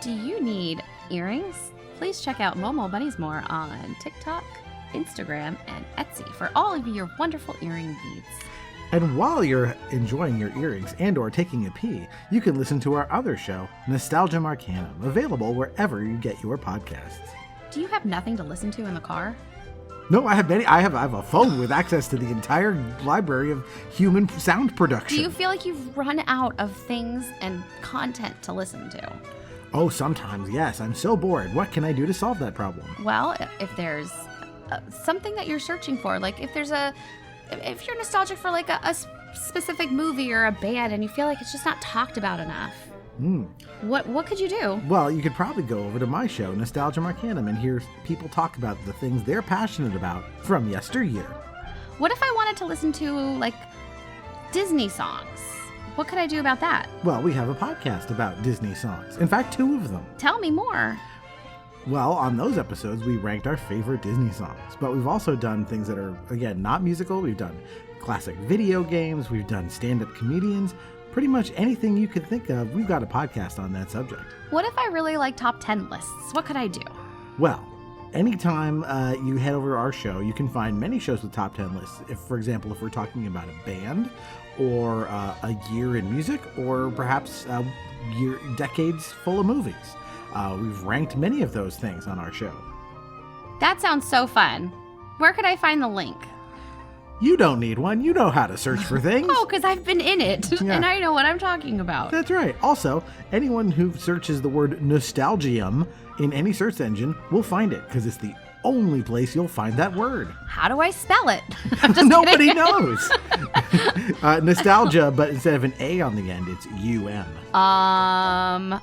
Do you need earrings? Please check out Momo Bunnies More on TikTok, Instagram, and Etsy for all of your wonderful earring needs. And while you're enjoying your earrings and or taking a pee, you can listen to our other show, Nostalgia Marcanum, available wherever you get your podcasts. Do you have nothing to listen to in the car? No, I have many. I have a phone with access to the entire library of human sound production. Do you feel like you've run out of things and content to listen to? Oh, sometimes, yes. I'm so bored. What can I do to solve that problem? Well, if there's something that you're searching for, if you're nostalgic for a specific movie or a band and you feel like it's just not talked about enough, what could you do? Well, you could probably go over to my show, Nostalgia Marcanum, and hear people talk about the things they're passionate about from yesteryear. What if I wanted to listen to, Disney songs? What could I do about that? Well, we have a podcast about Disney songs. In fact, 2 of them. Tell me more. Well, on those episodes, we ranked our favorite Disney songs. But we've also done things that are, again, not musical. We've done classic video games. We've done stand-up comedians. Pretty much anything you could think of, we've got a podcast on that subject. What if I really like top 10 lists? What could I do? Well, anytime you head over to our show, you can find many shows with top 10 lists. If, for example, if we're talking about a band or a year in music or perhaps decades full of movies. We've ranked many of those things on our show. That sounds so fun. Where could I find the link? You don't need one. You know how to search for things. Oh, because I've been in it, and I know what I'm talking about. That's right. Also, anyone who searches the word nostalgium in any search engine will find it, because it's the only place you'll find that word. How do I spell it? I'm just Nobody kidding. knows. Nostalgia, but instead of an A on the end, it's UM.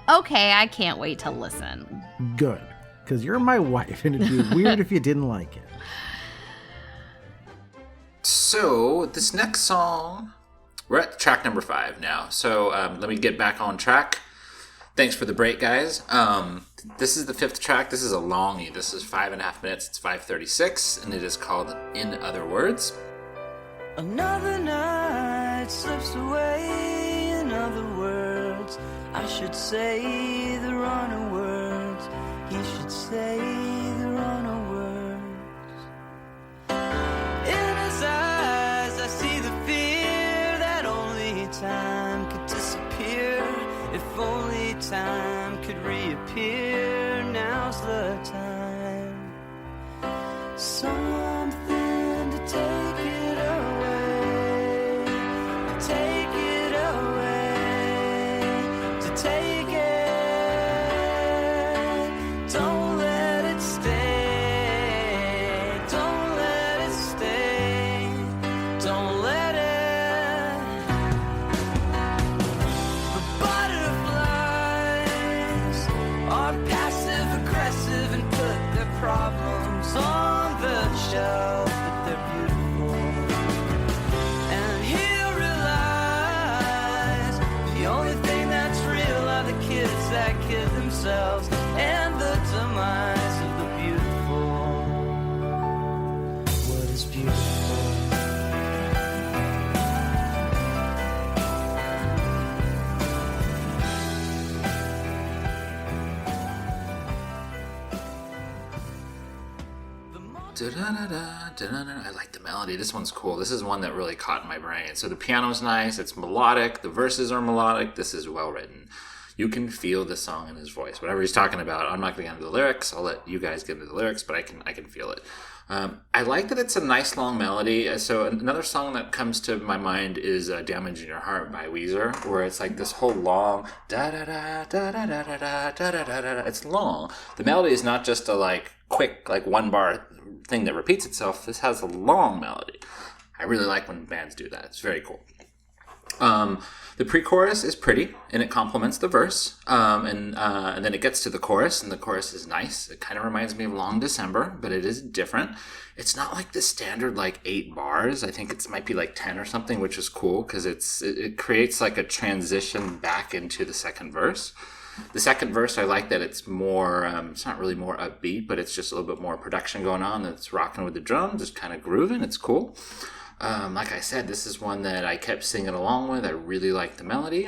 Okay, I can't wait to listen. Good, because you're my wife, and it'd be weird if you didn't like it. So, this next song, we're at track number 5 now. So, let me get back on track. Thanks for the break, guys. This is the 5th track. This is a longie. This is 5.5 minutes. It's 5:36, and it is called In Other Words. Another night slips away. In other words, I should say the wrong words. He should say the wrong words. In his eyes, I see the fear that only time could disappear. If only time could reappear, now's the time. Something to take it away, take it away, to take it. Don't let it stay, don't let it stay, don't let it. The butterflies are passive aggressive and put their problems on the shelf, but they're beautiful. And he'll realize the only thing that's real are the kids that kid themselves and the demise of the beautiful. What is beautiful? Da-da-da-da, da-da-da. I like the melody. This one's cool. This is one that really caught my brain. So the piano's nice. It's melodic. The verses are melodic. This is well written. You can feel the song in his voice. Whatever he's talking about, I'm not going to get into the lyrics. I'll let you guys get into the lyrics, but I can feel it. I like that it's a nice long melody. So another song that comes to my mind is "Damaging Your Heart" by Weezer, where it's like this whole long da da da da da da da da da da da. It's long. The melody is not just a like quick like one bar thing that repeats itself. This has a long melody. I really like when bands do that. It's very cool. The pre-chorus is pretty, and it complements the verse, and then it gets to the chorus, and the chorus is nice. It kind of reminds me of Long December, but it is different. It's not like the standard like 8 bars. I think it might be like 10 or something, which is cool because it creates like a transition back into the second verse. The second verse, I like that it's more, it's not really more upbeat, but it's just a little bit more production going on. It's rocking with the drums, it's kind of grooving, it's cool. Like I said, this is one that I kept singing along with. I really like the melody.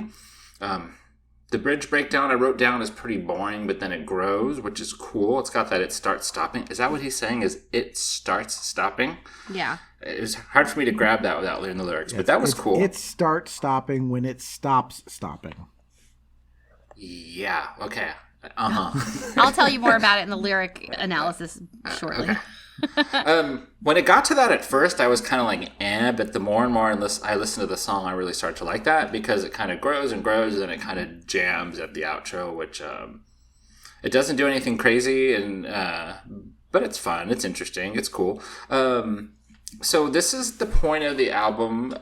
The bridge breakdown I wrote down is pretty boring, but then it grows, which is cool. It's got that it starts stopping. Is that what he's saying? Is it starts stopping? Yeah. It was hard for me to grab that without learning the lyrics, but that was cool. It starts stopping when it stops stopping. Yeah, okay. Uh-huh. I'll tell you more about it in the lyric analysis shortly. Okay. When it got to that at first, I was kind of like, but the more and more I listen to the song, I really start to like that because it kind of grows and grows, and it kind of jams at the outro, which it doesn't do anything crazy, and but it's fun, it's interesting, it's cool. So this is the point of the album.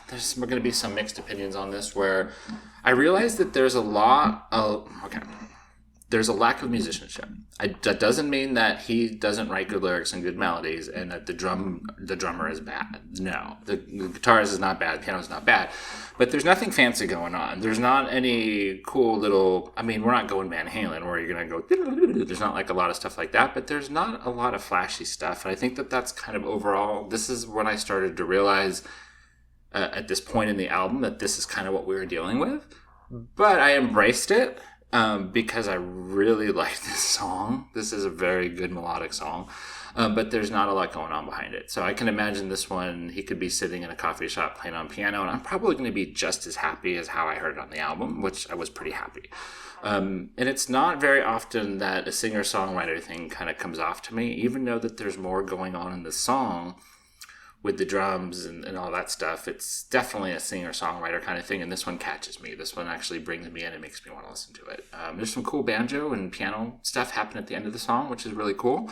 There's going to be some mixed opinions on this, where I realized that there's a lack of musicianship. That doesn't mean that he doesn't write good lyrics and good melodies, and that the drummer is bad. No, the guitarist is not bad, the piano is not bad, but there's nothing fancy going on. There's not any cool little. I mean, we're not going Van Halen where you're gonna go. There's not like a lot of stuff like that, but there's not a lot of flashy stuff. And I think that that's kind of overall. This is when I started to realize at this point in the album that this is kind of what we were dealing with. But I embraced it. Because I really like this song. This is a very good melodic song, but there's not a lot going on behind it. So I can imagine this one, he could be sitting in a coffee shop playing on piano, and I'm probably going to be just as happy as how I heard it on the album, which I was pretty happy. And it's not very often that a singer-songwriter thing kind of comes off to me, even though that there's more going on in the song. with the drums and all that stuff. It's definitely a singer-songwriter kind of thing, and this one catches me. This one actually brings me in and makes me want to listen to it. There's some cool banjo and piano stuff happen at the end of the song, which is really cool.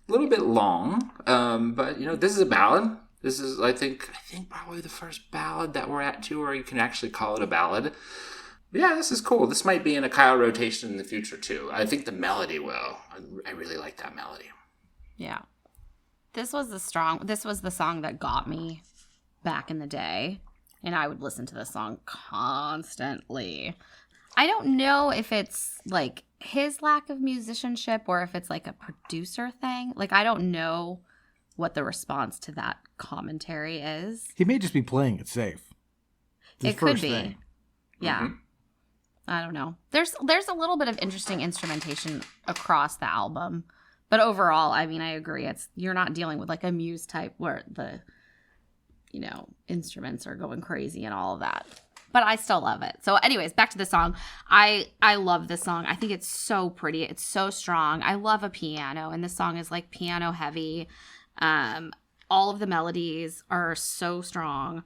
A little bit long, but this is a ballad. This is, I think probably the first ballad that we're at too, where you can actually call it a ballad. But yeah, this is cool. This might be in a Kyle rotation in the future too. I think the melody will. I really like that melody. Yeah. This was the song that got me back in the day, and I would listen to this song constantly. I don't know if it's like his lack of musicianship or if it's like a producer thing. Like, I don't know what the response to that commentary is. He may just be playing it safe. It could be. Yeah. Mm-hmm. I don't know. There's a little bit of interesting instrumentation across the album. But overall, I mean, I agree. You're not dealing with like a Muse type where the, instruments are going crazy and all of that. But I still love it. So anyways, back to the song. I love this song. I think it's so pretty. It's so strong. I love a piano, and this song is like piano heavy. All of the melodies are so strong.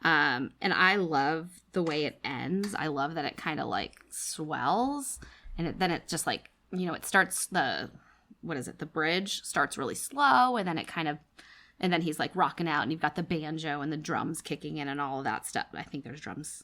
And I love the way it ends. I love that it kind of like swells, and then it just like, it starts the bridge starts really slow, and then and then he's like rocking out, and you've got the banjo and the drums kicking in and all of that stuff. I think there's drums.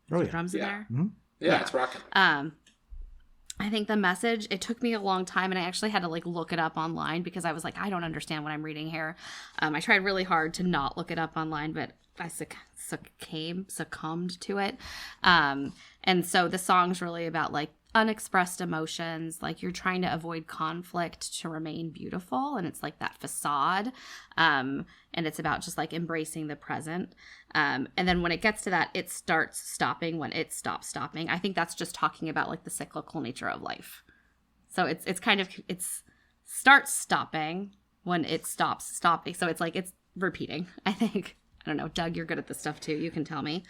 Drums in there. Mm-hmm. Yeah, it's rocking. I think the message, it took me a long time, and I actually had to like look it up online because I was like, I don't understand what I'm reading here. I tried really hard to not look it up online, but I succumbed to it. And so the song's really about like unexpressed emotions, like you're trying to avoid conflict to remain beautiful, and it's like that facade, and it's about just like embracing the present, and then when it gets to that, it starts stopping when it stops stopping. I think that's just talking about like the cyclical nature of life. So it's kind of, it's starts stopping when it stops stopping, so it's like it's repeating, I think. I don't know, Doug, you're good at this stuff too. You can tell me.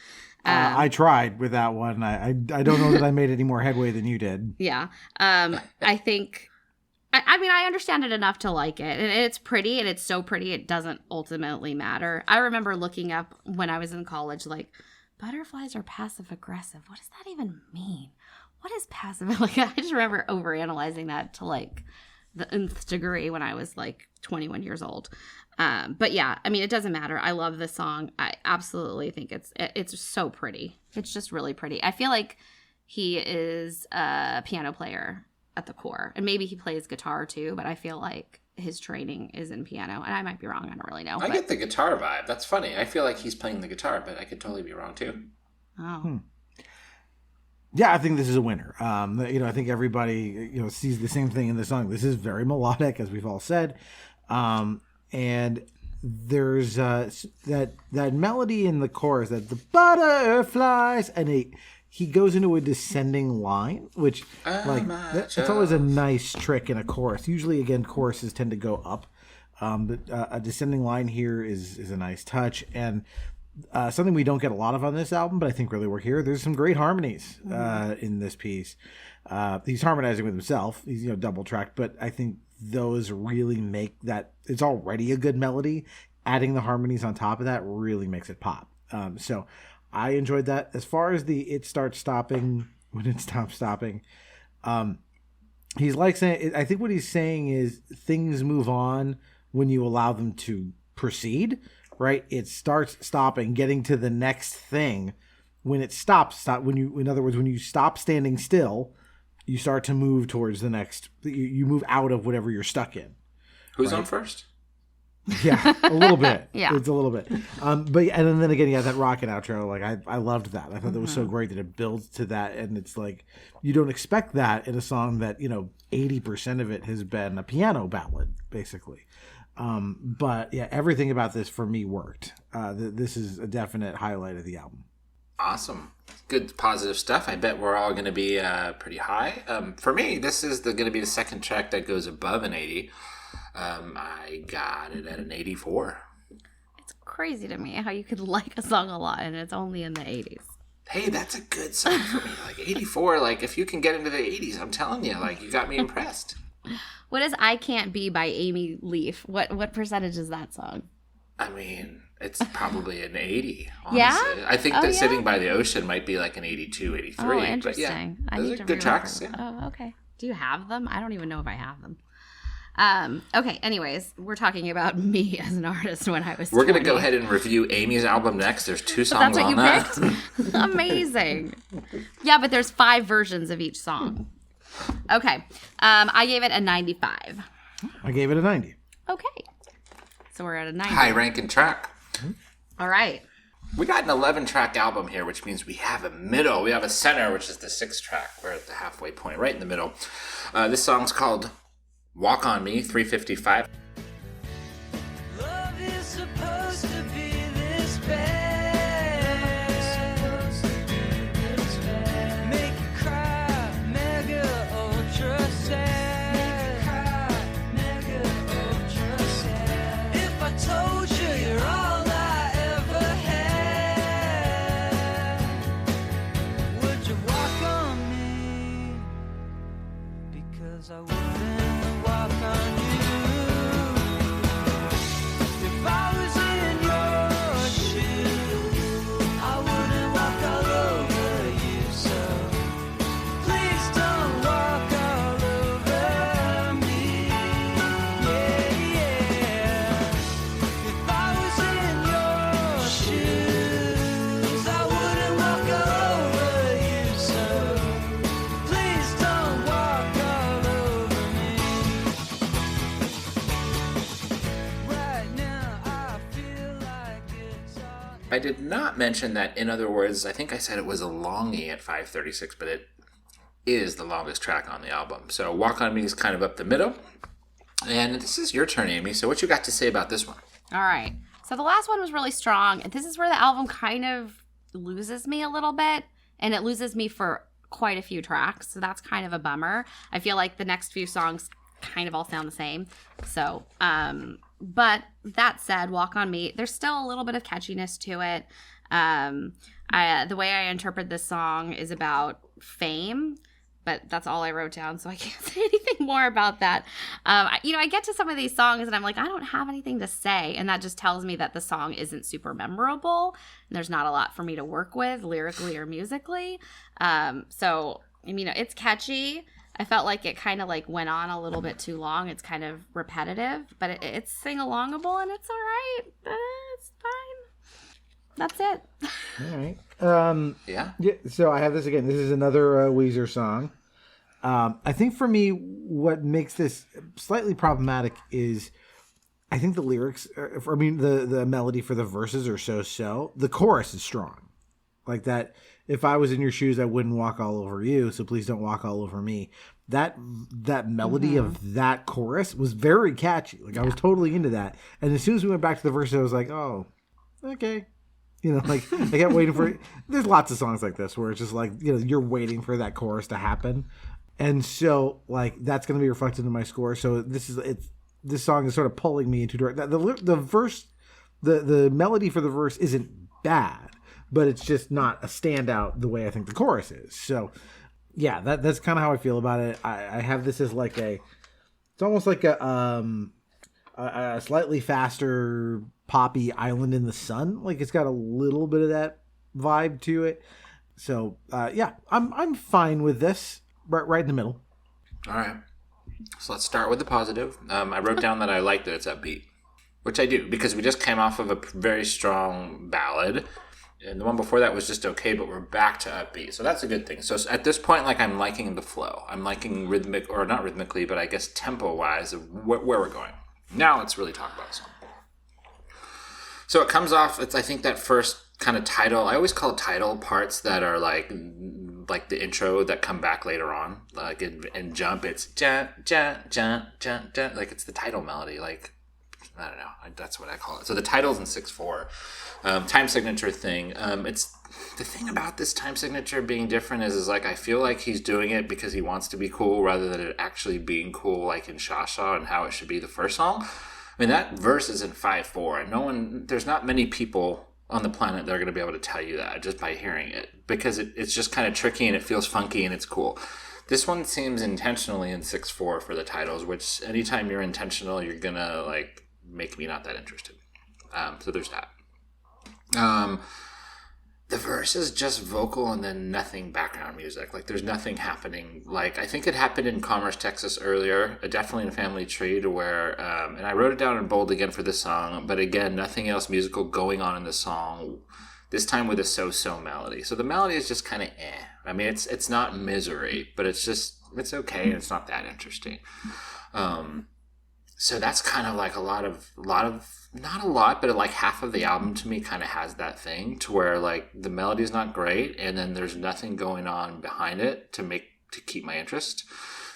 I tried with that one. I don't know that I made any more headway than you did. Yeah. I think, I mean, I understand it enough to like it. And it's pretty, and it's so pretty, it doesn't ultimately matter. I remember looking up when I was in college, like, butterflies are passive aggressive. What does that even mean? What is passive? Like, I just remember overanalyzing that to like the nth degree when I was like 21 years old. But yeah, I mean, it doesn't matter. I love this song. I absolutely think it's so pretty. It's just really pretty. I feel like he is a piano player at the core, and maybe he plays guitar too, but I feel like his training is in piano, and I might be wrong. I don't really know. I get the guitar vibe. That's funny. I feel like he's playing the guitar, but I could totally be wrong too. Oh. Yeah, I think this is a winner. I think everybody, sees the same thing in the song. This is very melodic, as we've all said. And there's that melody in the chorus, that the butterflies, and he goes into a descending line, which that's always a nice trick in a chorus. Usually, again, choruses tend to go up, but a descending line here is a nice touch, and something we don't get a lot of on this album, but I think really work here. There's some great harmonies in this piece. He's harmonizing with himself. He's double tracked, but I think those really make that, it's already a good melody. Adding the harmonies on top of that really makes it pop. So I enjoyed that. As far as it starts stopping when it stops stopping, he's like saying, I think what he's saying is things move on when you allow them to proceed, right? It starts stopping, getting to the next thing. When it stops, in other words, when you stop standing still, you start to move towards the next. You move out of whatever you're stuck in. Who's on first? Yeah, a little bit. Yeah, it's a little bit. But and then again, that rocket outro. Like I loved that. I thought that was so great that it builds to that, and it's like you don't expect that in a song that 80% of it has been a piano ballad, basically. But yeah, everything about this for me worked. This is a definite highlight of the album. Awesome. Good positive stuff. I bet we're all going to be pretty high. For me, this is going to be the second track that goes above an 80. I got it at an 84. It's crazy to me how you could like a song a lot and it's only in the 80s. Hey, that's a good song for me. Like 84, like if you can get into the 80s, I'm telling you, like you got me impressed. What is I Can't Be by Amy Leaf? What percentage is that song? I mean, it's probably an 80, honestly. Yeah? I think that Sitting by the Ocean might be like an 82, 83. Oh, interesting. But yeah, I those need are to good tracks. Yeah. Oh, okay. Do you have them? I don't even know if I have them. Okay, anyways, we're talking about me as an artist when I was We're going to 20. go ahead and review Amy's album next. There's 2 songs That's what on you that. picked? Amazing. Yeah, but there's 5 versions of each song. Okay. I gave it a 95. I gave it a 90. Okay. So we're at a 90. High ranking track. All right. We got an 11-track album here, which means we have a middle. We have a center, which is the 6th track. We're at the halfway point, right in the middle. This song's called Walk On Me, 355. Love is supposed to be this bad. Make you cry, mega ultra sad. Make you cry, mega ultra sad. If I told you you're all I ever had, would you walk on me? Because I wouldn't. I did not mention that, in other words, I think I said it was a longie at 5:36, but it is the longest track on the album. So Walk On Me is kind of up the middle. And this is your turn, Amy. So what you got to say about this one? All right. So the last one was really strong. And this is where the album kind of loses me a little bit. And it loses me for quite a few tracks. So that's kind of a bummer. I feel like the next few songs kind of all sound the same. So, but that said, Walk On Me, there's still a little bit of catchiness to it. The way I interpret this song is about fame, but that's all I wrote down, so I can't say anything more about that. I get to some of these songs and I'm like, I don't have anything to say, and that just tells me that the song isn't super memorable, and there's not a lot for me to work with lyrically or musically. So, it's catchy. I felt like it kind of went on a little bit too long. It's kind of repetitive, but it's sing-alongable and it's all right. It's fine. That's it. All right. Yeah. So I have this again. This is another Weezer song. I think for me, what makes this slightly problematic is I think the lyrics, the melody for the verses are so. The chorus is strong. Like that, if I was in your shoes, I wouldn't walk all over you, so please don't walk all over me. That melody of that chorus was very catchy. I was totally into that. And as soon as we went back to the verses, I was like, oh, okay. I kept waiting for it. There's lots of songs like this where it's just you're waiting for that chorus to happen. And so, that's going to be reflected in my score. So this song is sort of pulling me into the verse, the melody for the verse isn't bad, but it's just not a standout the way I think the chorus is. So, yeah, that's kind of how I feel about it. I have this as it's almost like a slightly faster poppy Island in the Sun. It's got a little bit of that vibe to it. So, yeah, I'm fine with this. Right in the middle. All right. So let's start with the positive. I wrote down that I like that it's upbeat, which I do, because we just came off of a very strong ballad. And the one before that was just okay, but we're back to upbeat. So that's a good thing. So at this point, I'm liking the flow. I'm liking not rhythmically, but I guess tempo-wise of where we're going. Now let's really talk about the song. So it comes off, I think that first kind of title, I always call it title parts that are like the intro that come back later on. In Jump, it's ja, ja, ja, ja, ja. It's the title melody. I don't know. That's what I call it. So the title's in 6/4. Time signature thing. It's the thing about this time signature being different is I feel like he's doing it because he wants to be cool rather than it actually being cool in Sha Sha and how it should be the first song. That verse is in 5/4, and there's not many people on the planet that are going to be able to tell you that just by hearing it, because it's just kind of tricky and it feels funky and it's cool. This one seems intentionally in 6/4 for the titles, which anytime you're intentional, you're going to make me not that interested. So there's that. The verse is just vocal and then nothing background music. Like, there's nothing happening. Like, I think it happened in Commerce, Texas earlier, definitely in Family Tree, to where, and I wrote it down in bold again for this song, but again, nothing else musical going on in the song, this time with a so-so melody. So the melody is just kind of eh. I mean, it's not misery, but it's okay, and it's not that interesting. So that's kind of like a lot of not a lot, but like half of the album to me kind of has that thing to where like the melody's not great and then there's nothing going on behind it to keep my interest.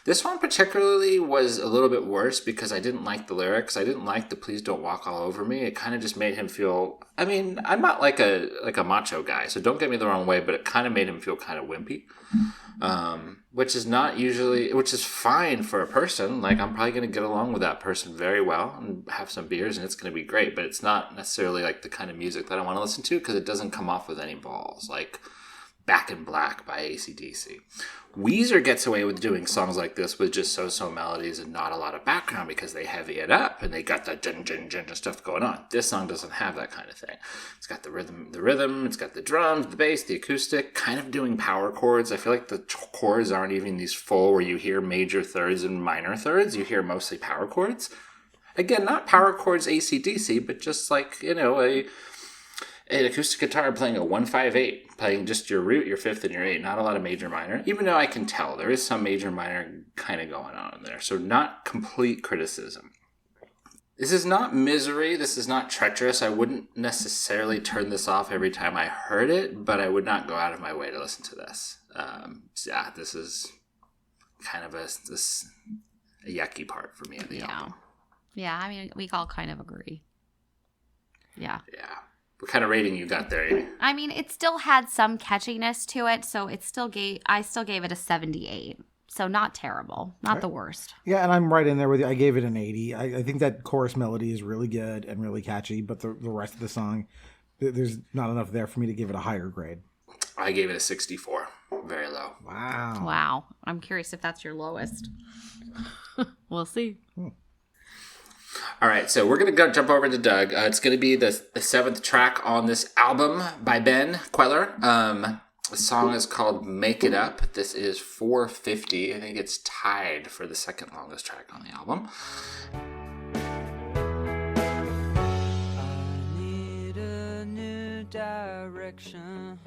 This one particularly was a little bit worse because I didn't like the lyrics. I didn't like the "Please Don't Walk All Over Me." It kind of just made him feel, I mean, I'm not like a macho guy, so don't get me the wrong way, but it kind of made him feel kind of wimpy. Which is fine for a person. Like, I'm probably going to get along with that person very well and have some beers and it's going to be great, but it's not necessarily like the kind of music that I want to listen to because it doesn't come off with any balls, like Back in Black by AC/DC. Weezer gets away with doing songs like this with just so-so melodies and not a lot of background because they heavy it up and they got that dun dun dun stuff going on. This song doesn't have that kind of thing. It's got the rhythm, it's got the drums, the bass, the acoustic, kind of doing power chords. I feel like the chords aren't even these full where you hear major thirds and minor thirds. You hear mostly power chords. Again, not power chords AC/DC, but just like, you know, an acoustic guitar playing a 1-5-8, playing just your root, your fifth, and your eight. Not a lot of major minor, even though I can tell there is some major minor kind of going on in there. So not complete criticism. This is not misery. This is not treacherous. I wouldn't necessarily turn this off every time I heard it, but I would not go out of my way to listen to this. This is kind of a yucky part for me of the album. Yeah, I mean, we all kind of agree. Yeah. Yeah. What kind of rating you got there, Amy? I mean, it still had some catchiness to it, so I still gave it a 78. So not terrible, not the worst. Yeah, and I'm right in there with you. I gave it an 80. I think that chorus melody is really good and really catchy, but the rest of the song, there's not enough there for me to give it a higher grade. I gave it a 64. Very low. Wow. I'm curious if that's your lowest. We'll see. All right, so we're going to jump over to Doug. It's going to be the seventh track on this album by Ben Kweller. The song is called Make It Up. This is 4:50. I think it's tied for the second longest track on the album. I need a new direction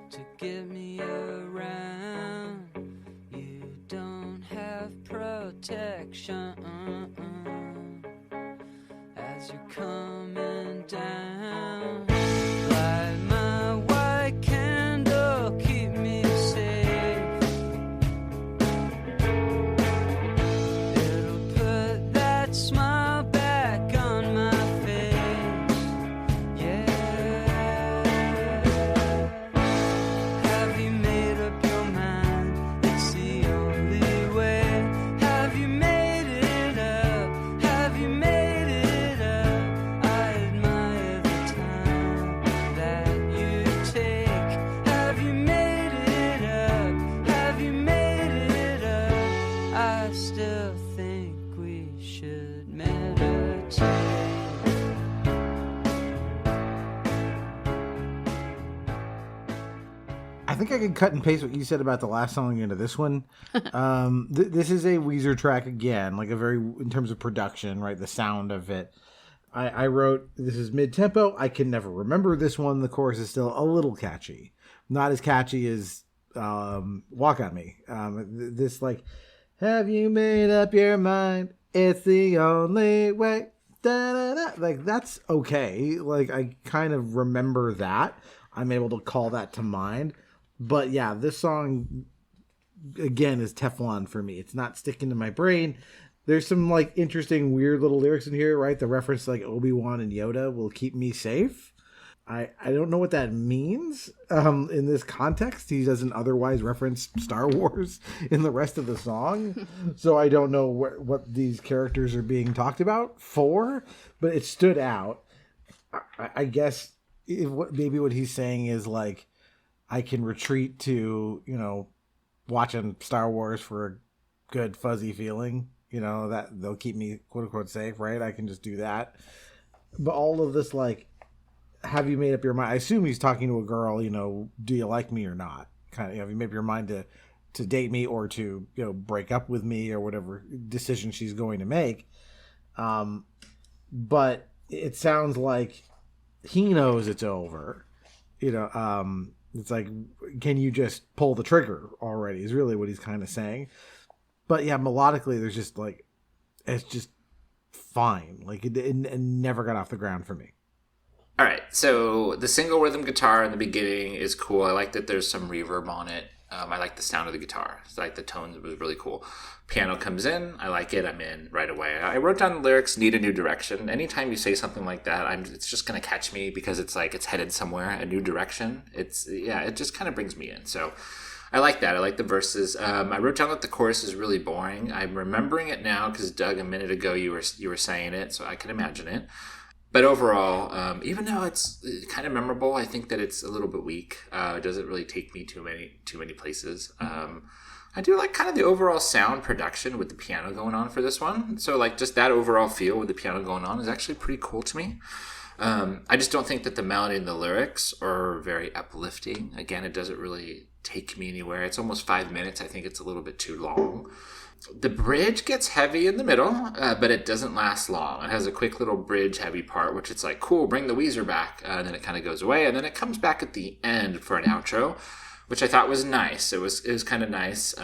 to get me around. You don't have protection as you're coming down. Light my white candle, keep me safe. It'll put that smile back on my face. Yeah. Have you made up your mind? It's the only way. Have you made it up? Have you made it up? I admire the time that you take. Have you made it up? Have you made it up? I still think we should meditate. I think I could cut and paste what you said about the last song into this one. This is a Weezer track again, like in terms of production, right? The sound of it. I wrote, this is mid-tempo. I can never remember this one. The chorus is still a little catchy. Not as catchy as Walk On Me. This like, have you made up your mind? It's the only way. Da-da-da. Like, that's okay. Like, I kind of remember that. I'm able to call that to mind. But yeah, this song, again, is Teflon for me. It's not sticking to my brain. There's some like interesting, weird little lyrics in here, right? The reference to like Obi-Wan and Yoda will keep me safe. I don't know what that means in this context. He doesn't otherwise reference Star Wars in the rest of the song. So I don't know what these characters are being talked about for, but it stood out. I guess maybe what he's saying is like, I can retreat to, watching Star Wars for a good fuzzy feeling. You know, that they'll keep me quote unquote safe, right? I can just do that. But all of this, like, have you made up your mind? I assume he's talking to a girl, you know, do you like me or not? Kind of, you know, have you made up your mind to date me or to, you know, break up with me or whatever decision she's going to make. But it sounds like he knows it's over. You know, it's like, can you just pull the trigger already is really what he's kind of saying. But yeah, melodically, there's just like, it's just fine. Like it never got off the ground for me. All right, so the single rhythm guitar in the beginning is cool. I like that there's some reverb on it. I like the sound of the guitar. It's like the tones, it was really cool. Piano comes in, I like it, I'm in right away. I wrote down the lyrics, need a new direction. Anytime you say something like that, it's just going to catch me because it's like it's headed somewhere, a new direction. It just kind of brings me in. So I like that. I like the verses. I wrote down that the chorus is really boring. I'm remembering it now because Doug, a minute ago, you were saying it, so I can imagine it. But overall, even though it's kind of memorable, I think that it's a little bit weak. It doesn't really take me too many places. I do like kind of the overall sound production with the piano going on for this one. So like just that overall feel with the piano going on is actually pretty cool to me. I just don't think that the melody and the lyrics are very uplifting. Again, it doesn't really take me anywhere. It's almost 5 minutes. I think it's a little bit too long. The bridge gets heavy in the middle, but it doesn't last long. It has a quick little bridge heavy part, which it's like, cool, bring the Weezer back. And then it kind of goes away. And then it comes back at the end for an outro, which I thought was nice. It was kind of nice.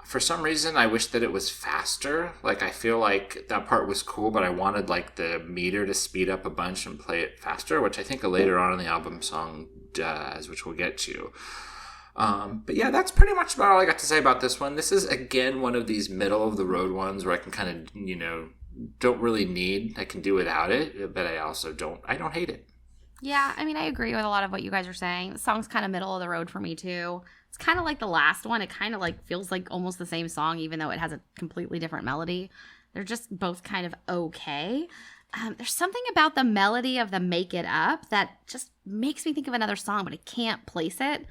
For some reason, I wish that it was faster. Like, I feel like that part was cool, but I wanted like the meter to speed up a bunch and play it faster, which I think later on in the album song does, which we'll get to. But yeah, that's pretty much about all I got to say about this one. This is, again, one of these middle-of-the-road ones where I can kind of, you know, don't really need. I can do without it, but I also don't hate it. Yeah, I mean, I agree with a lot of what you guys are saying. The song's kind of middle of the road for me, too. It's kind of like the last one. It kind of like feels like almost the same song, even though it has a completely different melody. They're just both kind of okay. There's something about the melody of the Make It Up that just makes me think of another song, but I can't place it.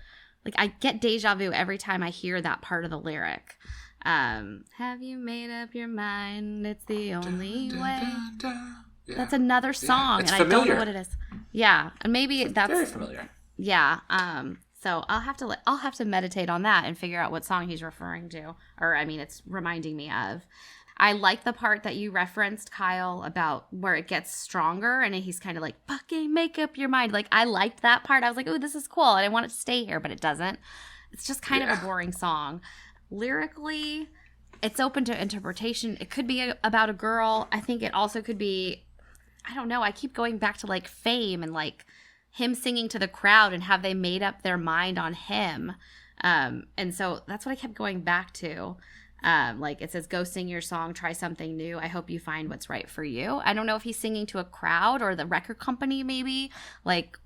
Like, I get deja vu every time I hear that part of the lyric. Have you made up your mind? It's the only way. Yeah. That's another song, and familiar. I don't know what it is. Yeah, and maybe that's very familiar. Yeah. So I'll have to meditate on that and figure out what song he's referring to, or I mean, it's reminding me of. I like the part that you referenced, Kyle, about where it gets stronger and he's kind of like, fucking make up your mind. Like, I liked that part. I was like, oh, this is cool. And I want it to stay here, but it doesn't. It's just kind of a boring song. Lyrically, it's open to interpretation. It could be about a girl. I think it also could be, I don't know. I keep going back to like Fame and like him singing to the crowd and have they made up their mind on him. And so that's what I kept going back to. Like it says, go sing your song, try something new. I hope you find what's right for you. I don't know if he's singing to a crowd or the record company, maybe. Like,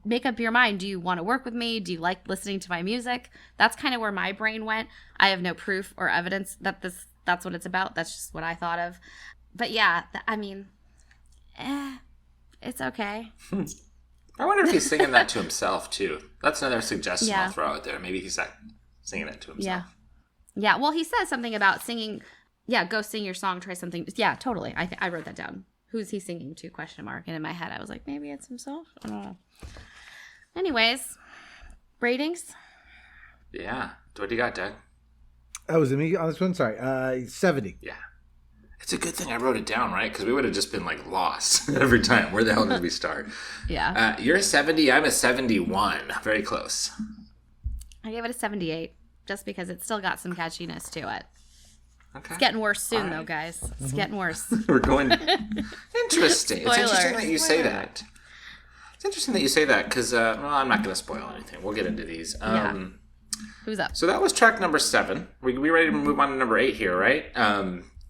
make up your mind. Do you want to work with me? Do you like listening to my music? That's kind of where my brain went. I have no proof or evidence that that's what it's about. That's just what I thought of. But yeah, I mean, it's okay. I wonder if he's singing that to himself too. That's another suggestion I'll throw out there. Maybe he's like singing it to himself. Yeah, well, he says something about singing. Yeah, go sing your song, try something. Yeah, totally. I wrote that down. Who's he singing to? ? And in my head, I was like, maybe it's himself. I don't know. Anyways, ratings. Yeah. What do you got, Doug? Oh, was it me on this one? Sorry. 70. Yeah. It's a good thing I wrote it down, right? Because we would have just been like lost every time. Where the hell did we start? Yeah. You're a 70. I'm a 71. Very close. I gave it a 78. Just because it's still got some catchiness to it. Okay. It's getting worse soon, though, guys. It's getting worse. We're going... Interesting. It's interesting that you say that. It's interesting that you say that because, well, I'm not going to spoil anything. We'll get into these. Who's up? So that was track number 7. We ready to move on to number 8 here, right?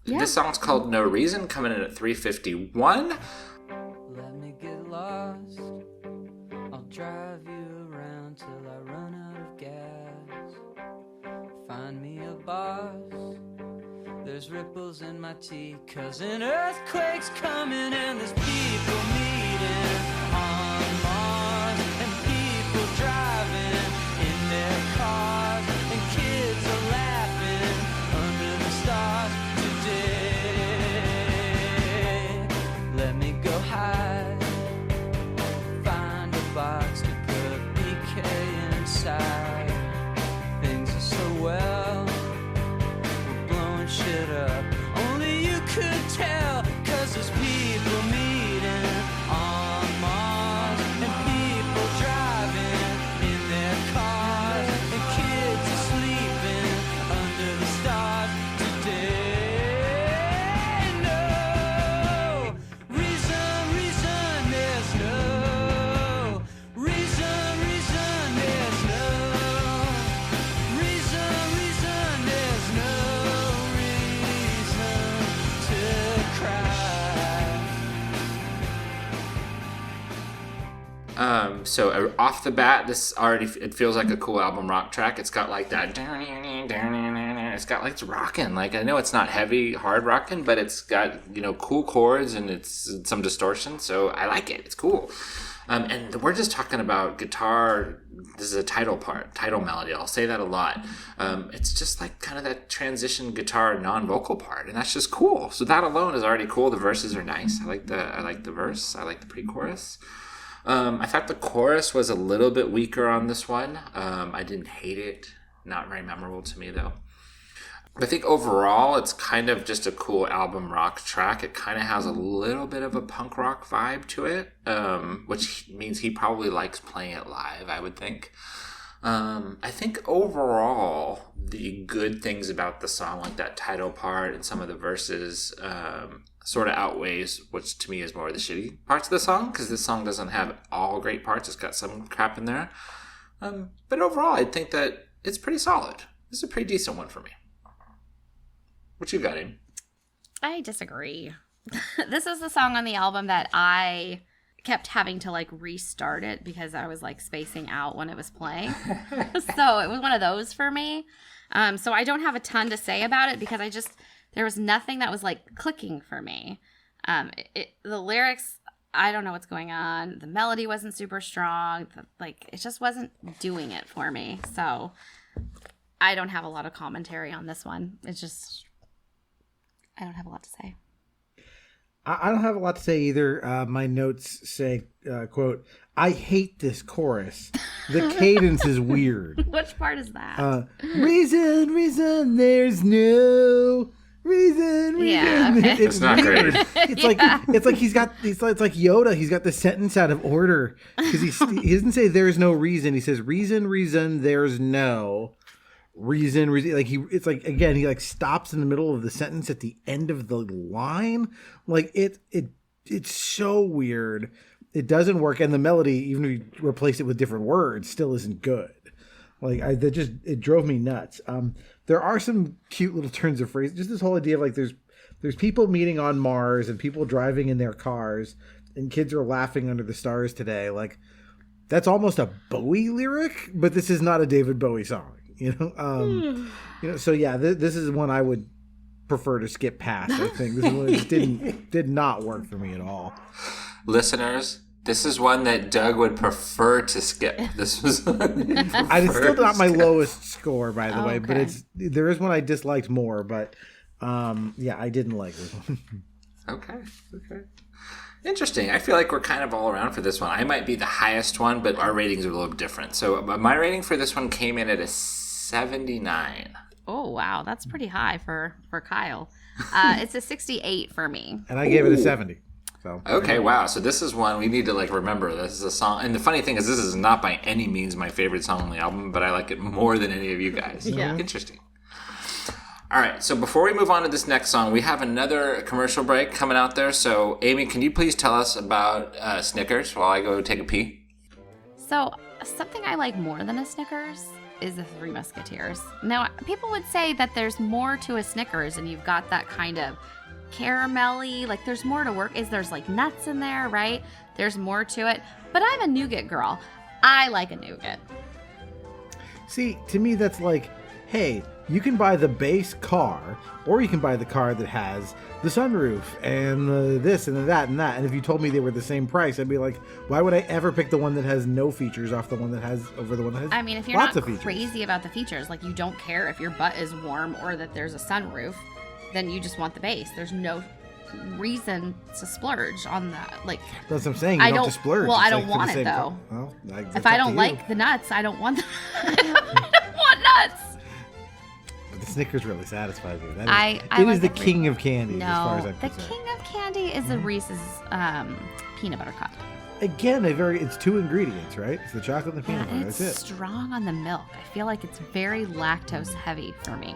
This song's called No Reason, coming in at 351. Let me get lost. I'll drive you around till I run out of gas. Find me a boss. There's ripples in my tea, 'cause an earthquake's coming and there's people meeting on Mars, and people driving in their cars, and kids are laughing under the stars. Today So off the bat, this already, it feels like a cool album rock track. It's got like that, it's got like, it's rocking. Like, I know it's not heavy, hard rocking, but it's got, cool chords and it's some distortion. So I like it. It's cool. And we're just talking about guitar. This is a title melody. I'll say that a lot. It's just like kind of that transition guitar non-vocal part, and that's just cool. So that alone is already cool. The verses are nice. I like the verse. I like the pre-chorus. I thought the chorus was a little bit weaker on this one. I didn't hate it. Not very memorable to me though. I think overall, it's kind of just a cool album rock track. It kind of has a little bit of a punk rock vibe to it, which means he probably likes playing it live, I would think. I think overall, the good things about the song, like that title part and some of the verses, sort of outweighs, which to me is more of the shitty parts of the song, because this song doesn't have all great parts. It's got some crap in there. But overall, I think that it's pretty solid. This is a pretty decent one for me. What you got, Amy? I disagree. This is the song on the album that I kept having to restart it because I was spacing out when it was playing. So it was one of those for me. So I don't have a ton to say about it because there was nothing that was clicking for me. The lyrics, I don't know what's going on. The melody wasn't super strong. It just wasn't doing it for me. So I don't have a lot of commentary on this one. It's just, I don't have a lot to say. I don't have a lot to say either. My notes say, quote, I hate this chorus. The cadence is weird. Which part is that? Reason, there's no reason. Yeah, okay. It's not great. It's like it's like Yoda. He's got the sentence out of order because he doesn't say there's no reason. He says reason, there's no reason. It's like, again, he stops in the middle of the sentence at the end of the line. It's so weird. It doesn't work, and the melody, even if you replace it with different words, still isn't good. It drove me nuts. There are some cute little turns of phrase. Just this whole idea of there's people meeting on Mars and people driving in their cars and kids are laughing under the stars today. That's almost a Bowie lyric, but this is not a David Bowie song. So yeah, this is one I would prefer to skip past. I think this is one that did not work for me at all. Listeners, this is one that Doug would prefer to skip. This was it's still not my lowest score, by the way, but there is one I disliked more. But yeah, I didn't like this one. Okay. Interesting. I feel like we're kind of all around for this one. I might be the highest one, but our ratings are a little different. So my rating for this one came in at a 79. Oh, wow. That's pretty high for Kyle. It's a 68 for me. And I gave it a 70. So okay, wow. So this is one we need to remember. This is a song. And the funny thing is this is not by any means my favorite song on the album, but I like it more than any of you guys. Yeah. Interesting. All right, so before we move on to this next song, we have another commercial break coming out there. So, Amy, can you please tell us about Snickers while I go take a pee? So, something I like more than a Snickers is the Three Musketeers. Now, people would say that there's more to a Snickers, and you've got that kind of caramelly, there's more to work. There's nuts in there, right? There's more to it. But I'm a nougat girl. I like a nougat. See, to me, that's hey, you can buy the base car, or you can buy the car that has the sunroof and the this and the that and that. And if you told me they were the same price, I'd be like, why would I ever pick the one that has no features off the one that has over the one that has I mean, if you're lots not of features. Crazy about the features, you don't care if your butt is warm or that there's a sunroof, then you just want the base. There's no reason to splurge on that. That's what I'm saying. You don't have to splurge. Well, It's I don't want it though. Well, if I don't like the nuts, I don't want I don't want nuts. But the Snickers really satisfies me. It is the king of candy, as far as I'm the concerned. king of candy is a Reese's peanut butter cup. Again, it's two ingredients, right? It's the chocolate and the peanut butter. It's That's it. strong on the milk. I feel like it's very lactose heavy for me.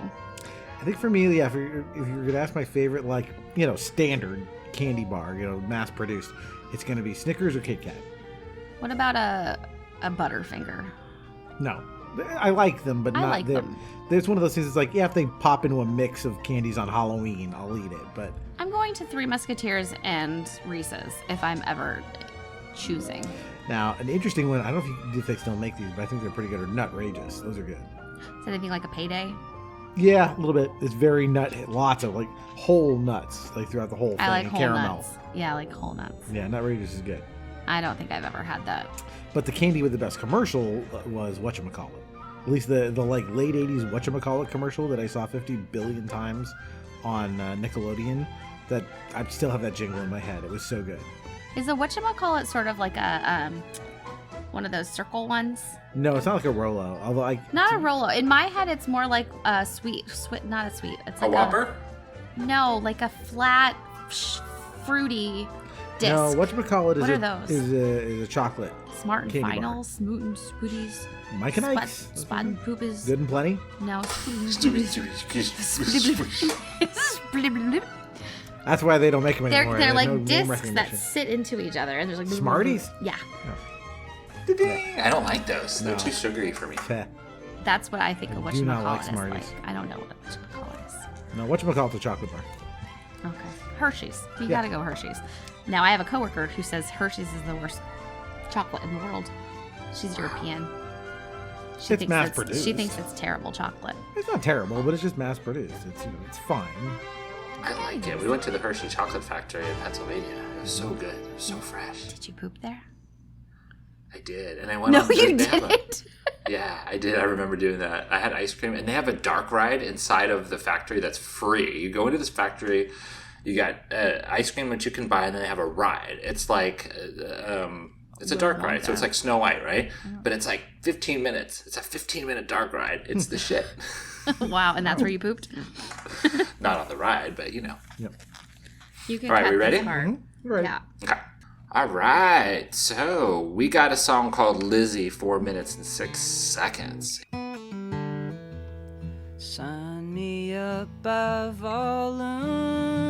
I think for me, yeah, if you're going to ask my favorite, standard candy bar, mass produced, it's going to be Snickers or Kit Kat. What about a Butterfinger? No. I like them, but I not. like them. There's one of those things that's if they pop into a mix of candies on Halloween, I'll eat it. But I'm going to Three Musketeers and Reese's if I'm ever choosing. Now, an interesting one, I don't know if they still make these, but I think they're pretty good, are Nutrageous. Those are good. Is anything like a Payday? Yeah, a little bit. It's very lots of like whole nuts, like throughout the whole thing. I like whole caramel. nuts. Yeah, I like whole nuts. Yeah, Nutrageous is good. I don't think I've ever had that. But the candy with the best commercial was whatchamacallit. At least the like late 80s whatchamacallit commercial that I saw 50 billion times on Nickelodeon, that I still have that jingle in my head. It was so good. Is a whatchamacallit sort of like a one of those circle ones? No, it's not like a Rolo. Although Not a Rolo. In my head, it's more like a sweet, not a sweet. It's like A Whopper? No, like a flat, fruity disc. No, whatchamacallit What are those? is a chocolate. Smart and candy Final, Smoot and Spooties. Mike and Ike's. Spot and Poopas. Good and plenty. No. That's why they don't make them anymore. They're They have like no name discs that recognition. sit into each other, and there's like Smarties? Yeah, I don't like those. They're No. too sugary for me. Heh. that's what I think of do not like whatchamacallit is Smarties. like. I don't know what a whatchamacallit is. No, whatchamacallit's a chocolate bar. Okay. Hershey's. You Yeah. gotta go Hershey's. Now, I have a coworker who says Hershey's is the worst chocolate in the world. She's European. It's mass-produced. She thinks it's terrible chocolate. It's not terrible, but it's just mass produced. It's fine. I like it. We went to the Hershey Chocolate Factory in Pennsylvania. It was so good. It was so fresh. Did you poop there? I did. And I went No, on the you they have a- didn't. Yeah, I did. I remember doing that. I had ice cream, and they have a dark ride inside of the factory that's free. You go into this factory, you got ice cream that you can buy, and then they have a ride. It's like, it's a dark ride, so it's like Snow White, right? But it's like 15 minutes. It's a 15-minute dark ride. It's the shit. Wow, and that's where you pooped? Not on the ride, but Yep. You can All right, cut we ready? this part. Right. Yeah. Okay. All right. So we got a song called Lizzie, 4 minutes and 6 seconds. Sign me up, I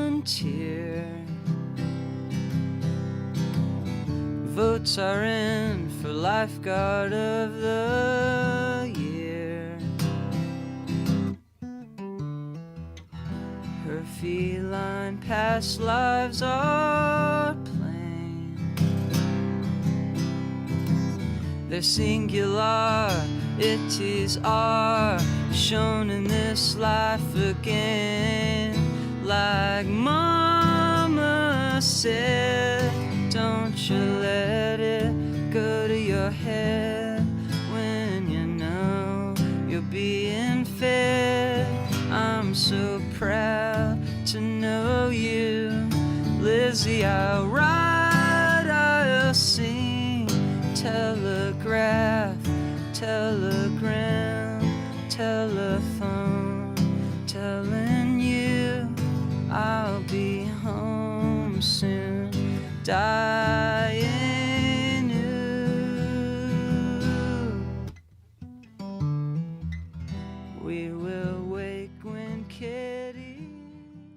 volunteer. Votes are in for lifeguard of the year. Her feline past lives are plain. Their singularities are shown in this life again. Like Mama said, don't you let it go to your head when you know you're being fed. I'm so proud to know you, Lizzie. I'll write, I'll sing, telegraph, telegram, telephone, telling you I'll be home soon, dying new. We will wake when Kitty.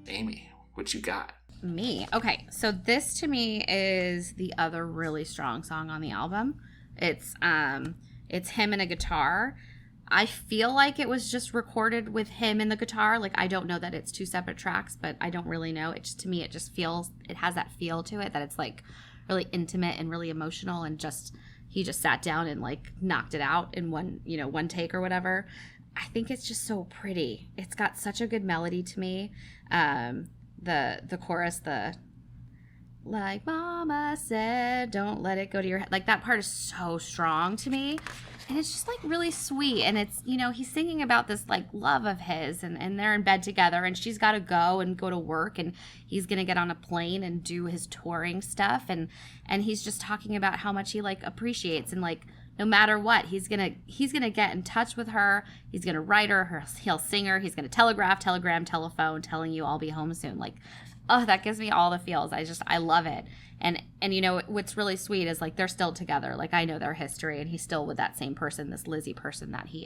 Amy, what you got? Me. Okay, so this to me is the other really strong song on the album. It's him and a guitar. I feel like it was just recorded with him and the guitar. Like, I don't know that it's two separate tracks, but I don't really know. It just, to me, it just feels, it has that feel to it that it's like really intimate and really emotional, and just, he just sat down and like knocked it out in one take or whatever. I think it's just so pretty. It's got such a good melody to me. The chorus, like Mama said, don't let it go to your head. Like, that part is so strong to me. And it's just like really sweet. And it's, he's singing about this like love of his, and they're in bed together, and she's got to go to work, and he's going to get on a plane and do his touring stuff. And he's just talking about how much he like appreciates, and like, no matter what, he's going to get in touch with her. He's going to write her, he'll sing her. He's going to telegraph, telegram, telephone, telling you I'll be home soon. Like, oh, that gives me all the feels. I love it. And what's really sweet is like they're still together. Like, I know their history, and he's still with that same person, this Lizzie person that he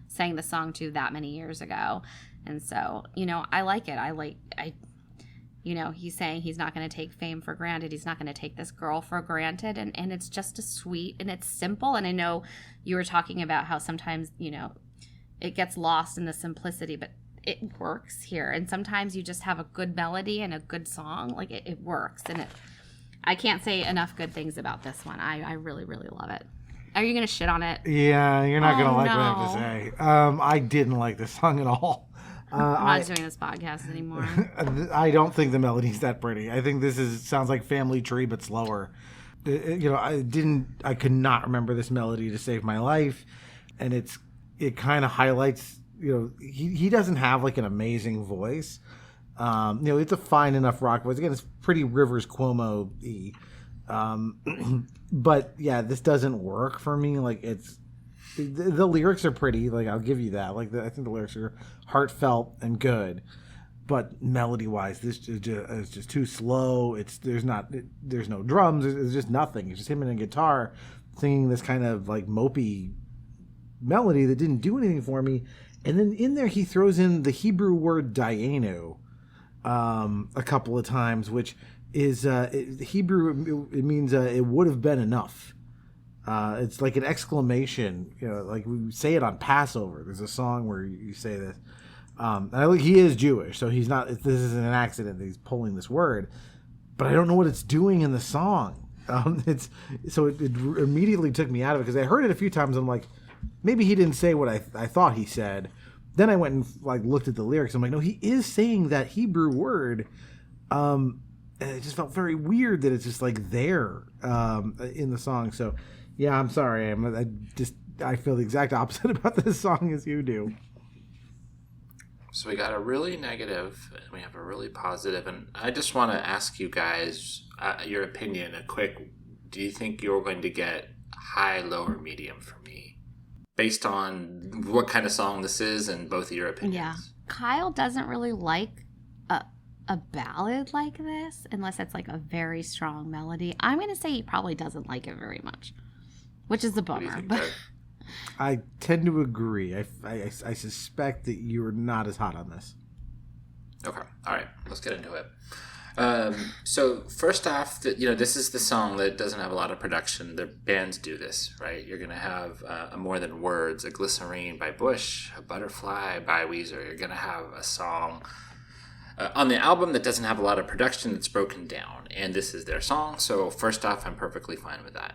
sang the song to that many years ago. And so, I like it. He's saying he's not going to take fame for granted. He's not going to take this girl for granted. And it's just a sweet, and it's simple. And I know you were talking about how sometimes, it gets lost in the simplicity, but it works here. And sometimes you just have a good melody and a good song. Like, it works. And I can't say enough good things about this one. I really, really love it. Are you going to shit on it? Yeah, you're not going to like what I have to say. I didn't like this song at all. I'm not doing this podcast anymore. I don't think the melody's that pretty. I think this sounds like Family Tree, but slower. I could not remember this melody to save my life. And it kind of highlights, he doesn't have like an amazing voice. It's a fine enough rock voice. Again, it's pretty Rivers Cuomo-y. But yeah, this doesn't work for me. Like the lyrics are pretty. Like I'll give you that. Like I think the lyrics are heartfelt and good. But melody wise, this is just too slow. There's no drums. There's just nothing. It's just him and a guitar singing this kind of like mopey melody that didn't do anything for me. And then in there he throws in the Hebrew word dayenu a couple of times, which is Hebrew. It means it would have been enough. It's like an exclamation, like we say it on Passover. There's a song where you say this. And I think he is Jewish, so he's not. This isn't an accident that he's pulling this word, but I don't know what it's doing in the song. It immediately took me out of it because I heard it a few times. I'm like, maybe he didn't say what I thought he said. Then I went and like looked at the lyrics. I'm like, no, he is saying that Hebrew word. And it just felt very weird that it's just like there in the song. So, yeah, I'm sorry. I feel the exact opposite about this song as you do. So we got a really negative, and we have a really positive, and I just want to ask you guys your opinion. Do you think you're going to get high, low, or medium for me, based on what kind of song this is and both of your opinions? Yeah, Kyle doesn't really like a ballad like this unless it's like a very strong melody. I'm going to say he probably doesn't like it very much, which is a bummer. But I tend to agree. I suspect that you're not as hot on this. Okay. All right. Let's get into it. So first off, this is the song that doesn't have a lot of production. The bands do this, right? You're going to have a More Than Words, a Glycerine by Bush, a Butterfly by Weezer. You're going to have a song on the album that doesn't have a lot of production that's broken down. And this is their song. So first off, I'm perfectly fine with that.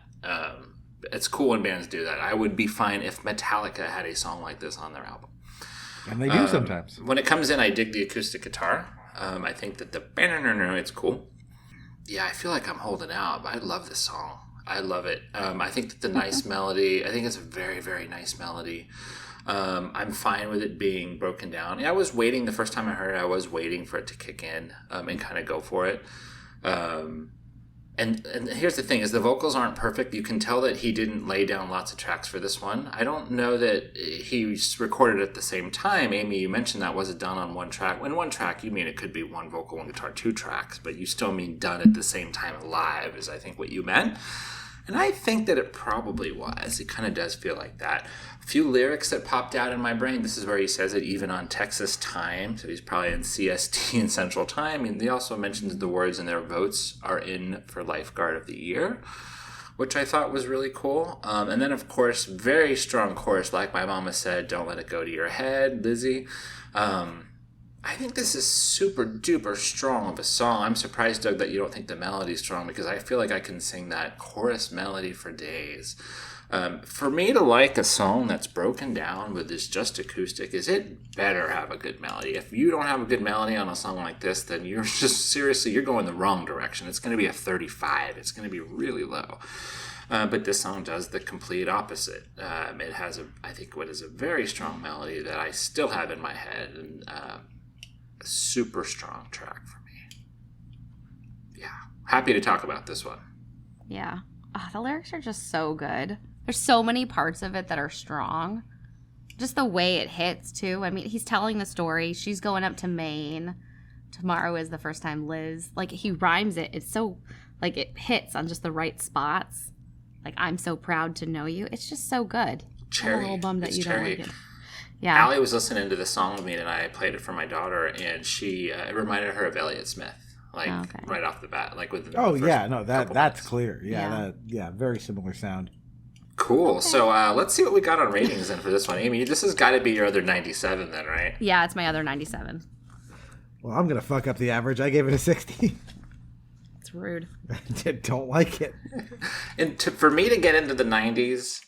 It's cool when bands do that. I would be fine if Metallica had a song like this on their album. And they do sometimes. When it comes in, I dig the acoustic guitar. I think that it's cool. Yeah, I feel like I'm holding out, but I love this song. I love it. I think that the nice melody, I think it's a very, very nice melody. I'm fine with it being broken down. Yeah, I was waiting, the first time I heard it, I was waiting for it to kick in and kind of go for it. And here's the thing, is the vocals aren't perfect. You can tell that he didn't lay down lots of tracks for this one. I don't know that he recorded at the same time. Amy, you mentioned that was it done on one track. When one track, you mean it could be one vocal, one guitar, two tracks, but you still mean done at the same time live is I think what you meant. And I think that it probably was. It kind of does feel like that. A few lyrics that popped out in my brain. This is where he says it even on Texas time. So he's probably in CST and Central Time. And he also mentions the words in their votes are in for Lifeguard of the Year, which I thought was really cool. And then, of course, very strong chorus. Like my mama said, don't let it go to your head, Lizzie. I think this is super duper strong of a song. I'm surprised, Doug, that you don't think the melody's strong because I feel like I can sing that chorus melody for days. For me to like a song that's broken down with this just acoustic is it better have a good melody. If you don't have a good melody on a song like this, then you're just seriously, you're going the wrong direction. It's going to be a 35. It's going to be really low. But this song does the complete opposite. It has, I think, what is a very strong melody that I still have in my head, and a super strong track for me. Yeah, happy to talk about this one. Yeah, the lyrics are just so good. There's so many parts of it that are strong. Just the way it hits, too. I mean, he's telling the story. She's going up to Maine. Tomorrow is the first time Liz. Like, he rhymes it. It's so, like, it hits on just the right spots. Like, I'm so proud to know you. It's just so good. Cherry. I'm a little bummed that you Cherry. don't like it. Yeah. Allie was listening to this song with me, and I played it for my daughter, and she it reminded her of Elliott Smith, like right off the bat, like with the that's minutes. clear. Yeah, very similar sound. Cool. Okay. So let's see what we got on ratings then for this one. Amy, this has got to be your other 97 then, right? Yeah, it's my other 97. Well, I'm gonna fuck up the average. I gave it a 60. It's rude. Don't like it. And for me to get into the 90s,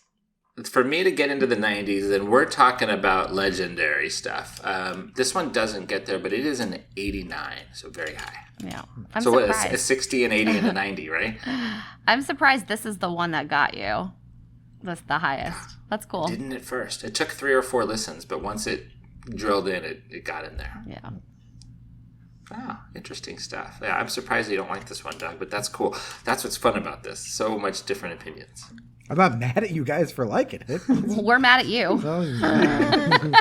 then we're talking about legendary stuff. This one doesn't get there, but it is an 89, so very high. Yeah. So what, a 60, an 80, and a 90, right? I'm surprised this is the one that got you. That's the highest. That's cool. Didn't at first. It took 3 or 4 listens, but once it drilled in, it got in there. Yeah. Wow, interesting stuff. Yeah, I'm surprised you don't like this one, Doug, but that's cool. That's what's fun about this. So much different opinions. I'm not mad at you guys for liking it. We're mad at you.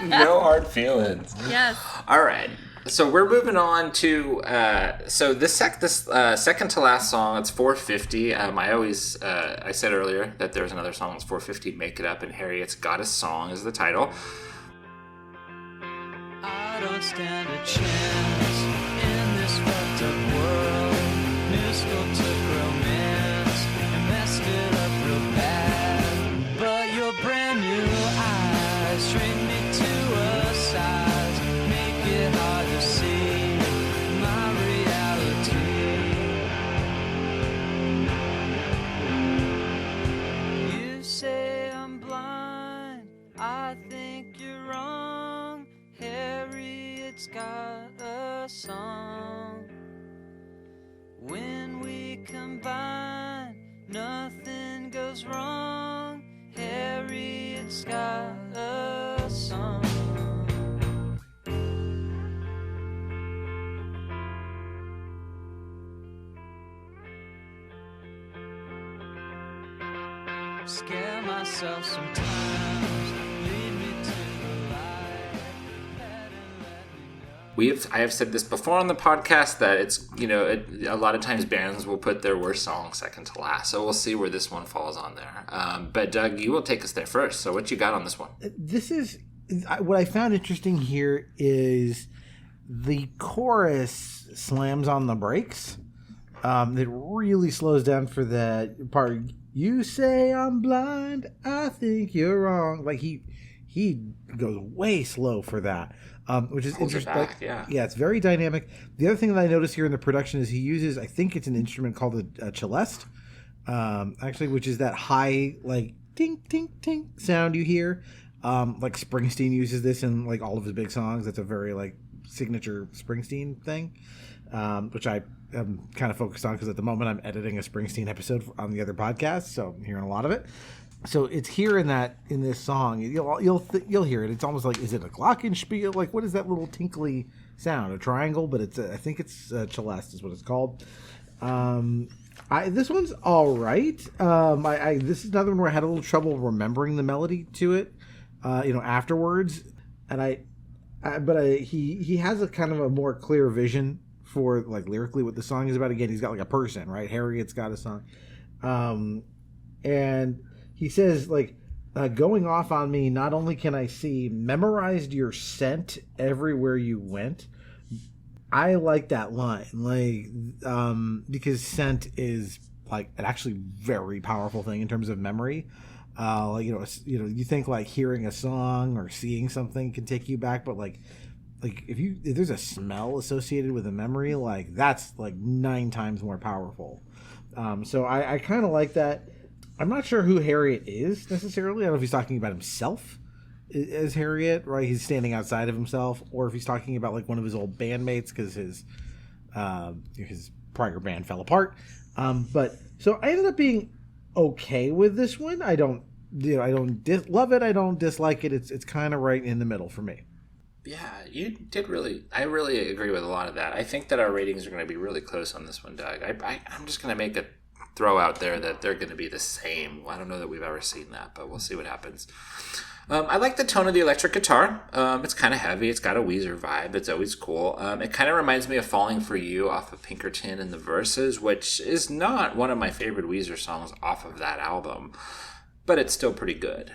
No hard feelings. Yes. All right. So we're moving on to this second to last song. It's 450. I said earlier that there's another song that's 450. Make It Up, and Harriet's Got a Song is the title. I don't stand a chance in this fucked up world. New school took romance and messed it up real bad. But your brand new eyes shrink me to a size, make it hard to see my reality. You say I'm blind, I think you're wrong. Harriet's got a song. When we combine, nothing goes wrong. Harriet's got a song. Scare myself sometimes, lead me to the light. I have said this before on the podcast that it's, a lot of times bands will put their worst song second to last. So we'll see where this one falls on there. But Doug, you will take us there first. So what you got on this one? This is what I found interesting here is the chorus slams on the brakes. It really slows down for that part. You say I'm blind, I think you're wrong. Like he goes way slow for that. Which is interesting. Yeah, it's very dynamic. The other thing that I noticed here in the production is he uses, I think it's an instrument called a celeste, actually, which is that high, like, tink, tink, tink sound you hear. Like Springsteen uses this in, like, all of his big songs. That's a very, like, signature Springsteen thing, which I am kind of focused on because at the moment I'm editing a Springsteen episode on the other podcast, so I'm hearing a lot of it. So it's here in this song. You'll hear it. It's almost like, is it a glockenspiel? Like, what is that little tinkly sound? A triangle, but I think it's celeste is what it's called. This one's all right. This is another one where I had a little trouble remembering the melody to it. Afterwards, and he has a kind of a more clear vision for, like, lyrically what the song is about. Again, he's got, like, a person, right? Harriet's got a song, and he says, like, going off on me, not only can I see, memorized your scent everywhere you went. I like that line, like, because scent is, like, an actually very powerful thing in terms of memory. You think, like, hearing a song or seeing something can take you back, but like if there's a smell associated with a memory, like, that's like 9 times more powerful. So I kind of like that. I'm not sure who Harriet is necessarily. I don't know if he's talking about himself as Harriet, right? He's standing outside of himself, or if he's talking about, like, one of his old bandmates because his prior band fell apart. But so I ended up being okay with this one. I don't love it. I don't dislike it. It's kind of right in the middle for me. Yeah, I really agree with a lot of that. I think that our ratings are going to be really close on this one, Doug. I'm just going to make a throw out there that they're going to be the same. I don't know that we've ever seen that, but we'll see what happens. I like the tone of the electric guitar. It's kind of heavy. It's got a Weezer vibe. It's always cool. It kind of reminds me of Falling For You off of Pinkerton in the verses, which is not one of my favorite Weezer songs off of that album, but it's still pretty good.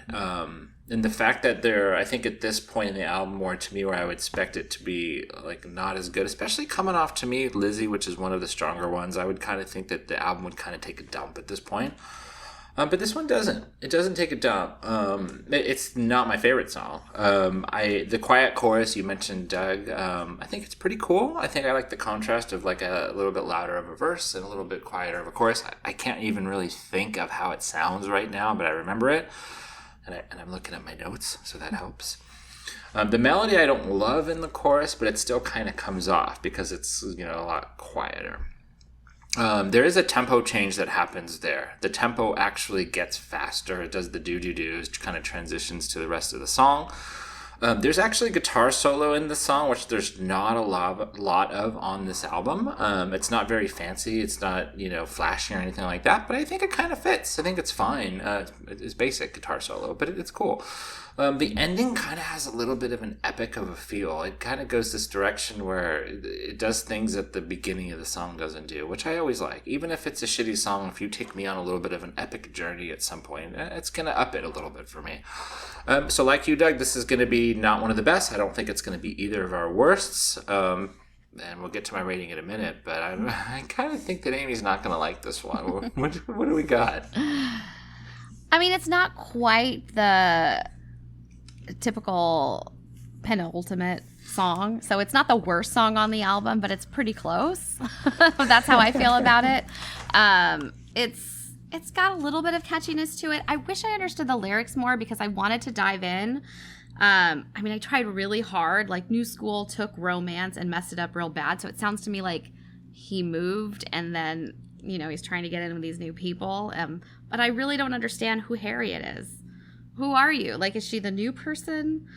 And the fact that I think at this point in the album, more to me where I would expect it to be, like, not as good, especially coming off, to me, Lizzie, which is one of the stronger ones, I would kind of think that the album would kind of take a dump at this point. But this one doesn't. It doesn't take a dump. It's not my favorite song. The quiet chorus you mentioned, Doug. I think it's pretty cool. I think I like the contrast of like a little bit louder of a verse and a little bit quieter of a chorus. I can't even really think of how it sounds right now, but I remember it, and I'm looking at my notes, so that helps. The melody I don't love in the chorus, but it still kind of comes off because it's a lot quieter. There is a tempo change that happens there. The tempo actually gets faster. It does the do-do-do's, kind of transitions to the rest of the song. There's actually a guitar solo in the song, which there's not a lot of on this album. It's not very fancy. It's not, flashy or anything like that, but I think it kind of fits. I think it's fine. It's basic guitar solo, but it's cool. The ending kind of has a little bit of an epic of a feel. It kind of goes this direction where it does things that the beginning of the song doesn't do, which I always like. Even if it's a shitty song, if you take me on a little bit of an epic journey at some point, it's going to up it a little bit for me. So like you, Doug, this is going to be not one of the best. I don't think it's going to be either of our worsts. And we'll get to my rating in a minute, but I kind of think that Amy's not going to like this one. What do we got? I mean, it's not quite the typical penultimate song, so it's not the worst song on the album, but it's pretty close. That's how I feel about it. It's got a little bit of catchiness to it. I wish I understood the lyrics more because I wanted to dive in. I tried really hard. Like, New School took romance and messed it up real bad, so it sounds to me like he moved and then he's trying to get in with these new people, but I really don't understand who Harriet is. Who are you? Like, is she the new person?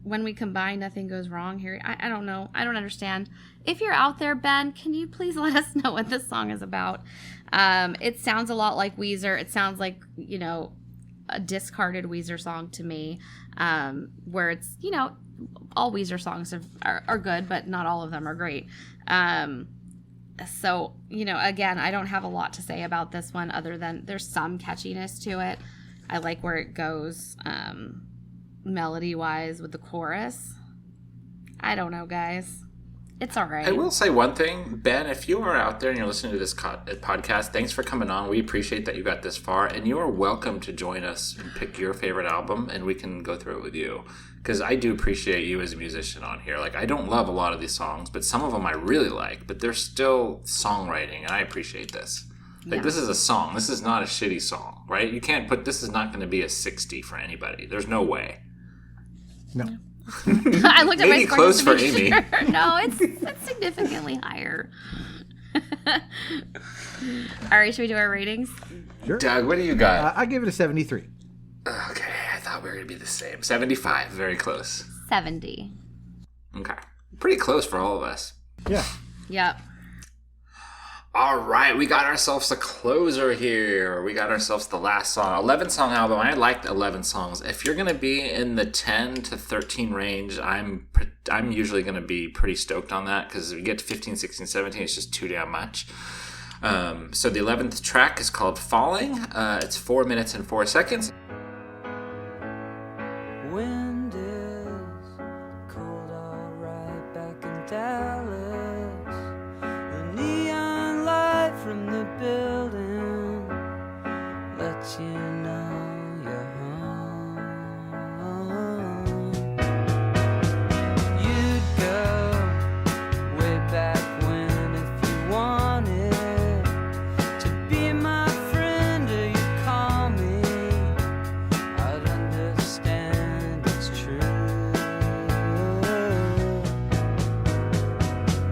When we combine, nothing goes wrong here. I don't know. I don't understand. If you're out there, Ben, can you please let us know what this song is about? It sounds a lot like Weezer. It sounds like, a discarded Weezer song to me, where it's, all Weezer songs are good, but not all of them are great. So, again, I don't have a lot to say about this one other than there's some catchiness to it. I like where it goes melody-wise with the chorus. I don't know, guys. It's all right. I will say one thing. Ben, if you are out there and you're listening to this podcast, thanks for coming on. We appreciate that you got this far. And you are welcome to join us and pick your favorite album, and we can go through it with you. Because I do appreciate you as a musician on here. Like, I don't love a lot of these songs, but some of them I really like. But they're still songwriting, and I appreciate this. Like, This is a song. This is not a shitty song, right? You can't put, this is not going to be a 60 for anybody. There's no way. No. I looked at maybe my close for sure. Amy. No, it's significantly higher. All right, should we do our ratings? Sure. Doug, what do you got? I give it a 73. Okay, I thought we were going to be the same. 75, very close. 70. Okay. Pretty close for all of us. Yeah. Yep. All right, we got ourselves a closer here. We got ourselves the last song. 11-song album. I liked 11 songs. If you're going to be in the 10 to 13 range, I'm usually going to be pretty stoked on that because if you get to 15, 16, 17, it's just too damn much. So the 11th track is called Falling. It's 4 minutes and 4 seconds. Wind is cold, alright, back in Dallas. The neon light from the building lets you know you're home. You'd go way back when if you wanted to be my friend or you call me, I'd understand it's true.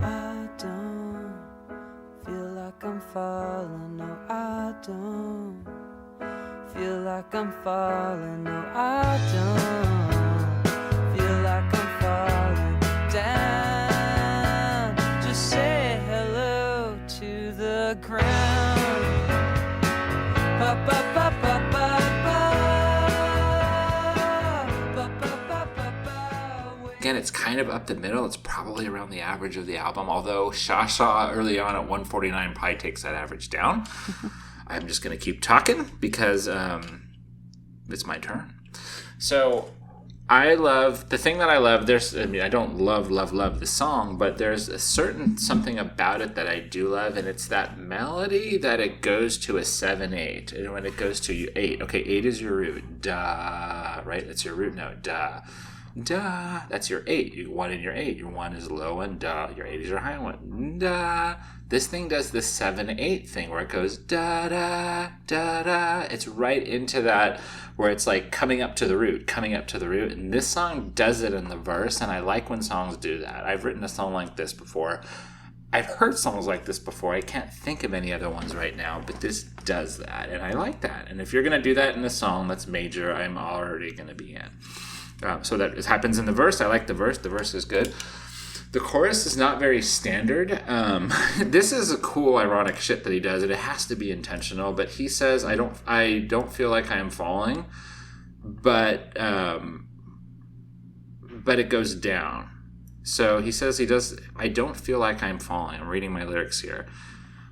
I don't feel like I'm falling, no I don't feel like I'm falling, no I don't feel like I'm falling down. Just say hello to the ground. Ba, ba, ba, ba, ba, ba. Ba, ba, ba, ba, ba. Again, it's kind of up the middle. It's probably around the average of the album, although Sha Sha early on at 149 probably takes that average down. I'm just going to keep talking because it's my turn. So I love the thing that I love. I don't love the song, but there's a certain something about it that I do love, and it's that melody that it goes to a 7/8, and when it goes to 8, okay, 8 is your root, da, right? That's your root note, da, da. That's your 8. You 1 in your 8. Your 1 is low and da. Your 8 is your high one, da. This thing does the 7/8 thing where it goes da da da da. It's right into that where it's like coming up to the root. And this song does it in the verse, and I like when songs do that. I've written a song like this before. I've heard songs like this before. I can't think of any other ones right now, but this does that, and I like that. And if you're going to do that in a song that's major, I'm already going to be in. So that it happens in the verse. I like the verse. The verse is good. The chorus is not very standard. This is a cool, ironic shit that he does. It has to be intentional. But he says, "I don't feel like I am falling," but it goes down. So he says he does. I don't feel like I'm falling. I'm reading my lyrics here,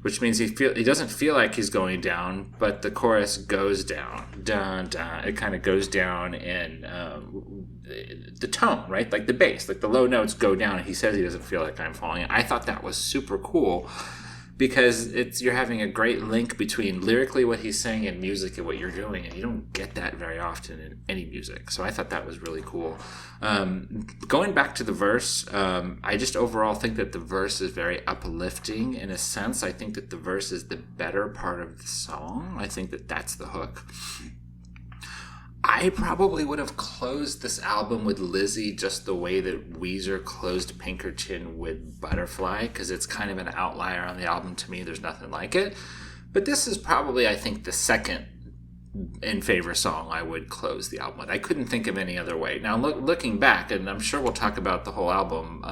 which means he doesn't feel like he's going down, but the chorus goes down. Dun, dun. It kind of goes down in the tone, right? Like the bass, like the low notes go down, and he says he doesn't feel like I'm falling. I thought that was super cool because you're having a great link between lyrically what he's saying and music and what you're doing, and you don't get that very often in any music. So I thought that was really cool. Going back to the verse, I just overall think that the verse is very uplifting in a sense. I think that the verse is the better part of the song. I think that that's the hook. I probably would have closed this album with Lizzie just the way that Weezer closed Pinkerton with Butterfly, because it's kind of an outlier on the album to me. There's nothing like it. But this is probably, I think, the second in favor song I would close the album with. I couldn't think of any other way. Now, looking back, and I'm sure we'll talk about the whole album,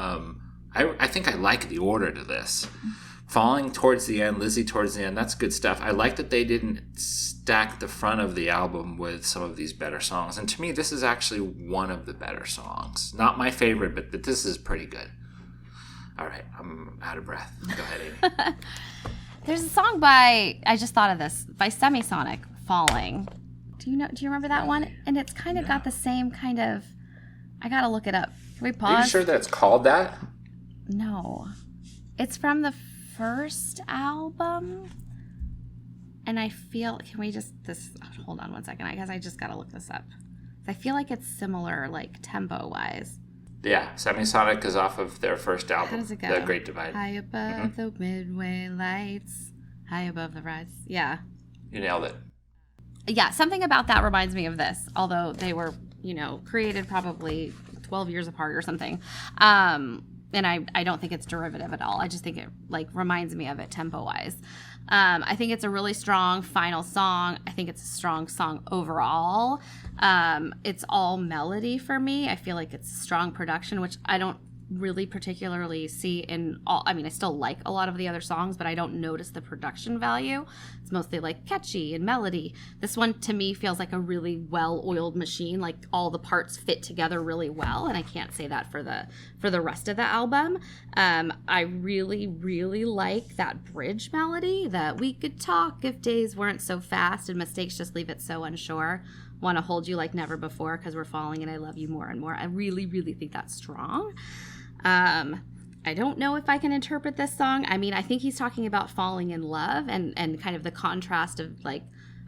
I think I like the order to this. Falling towards the end, Lizzie towards the end, that's good stuff. I like that they didn't stack the front of the album with some of these better songs. And to me, this is actually one of the better songs. Not my favorite, but this is pretty good. All right, I'm out of breath. Go ahead, Amy. There's a song by, I just thought of this, by Semisonic, Falling. Do you remember that one? And it's kind of got the same kind of, I gotta look it up. Can we pause? Are you sure that it's called that? No. It's from the first album, and I feel, hold on one second, I guess I just gotta look this up. I feel like it's similar, like tempo wise. Yeah, Semisonic is off of their first album. How does it go? The Great Divide. High above the midway lights, high above the rise. Yeah. You nailed it. Yeah, something about that reminds me of this, although they were, created probably 12 years apart or something. And I don't think it's derivative at all. I just think it reminds me of it tempo-wise. I think it's a really strong final song. I think it's a strong song overall. It's all melody for me. I feel like it's strong production, which I don't really particularly see in all. I mean, I still like a lot of the other songs, but I don't notice the production value. It's mostly catchy and melody. This one to me feels like a really well-oiled machine. Like all the parts fit together really well, and I can't say that for the rest of the album. I really, really like that bridge melody that we could talk if days weren't so fast and mistakes just leave it so unsure. Want to hold you like never before because we're falling and I love you more and more. I really, really think that's strong. I don't know if I can interpret this song. I mean, I think he's talking about falling in love and kind of the contrast of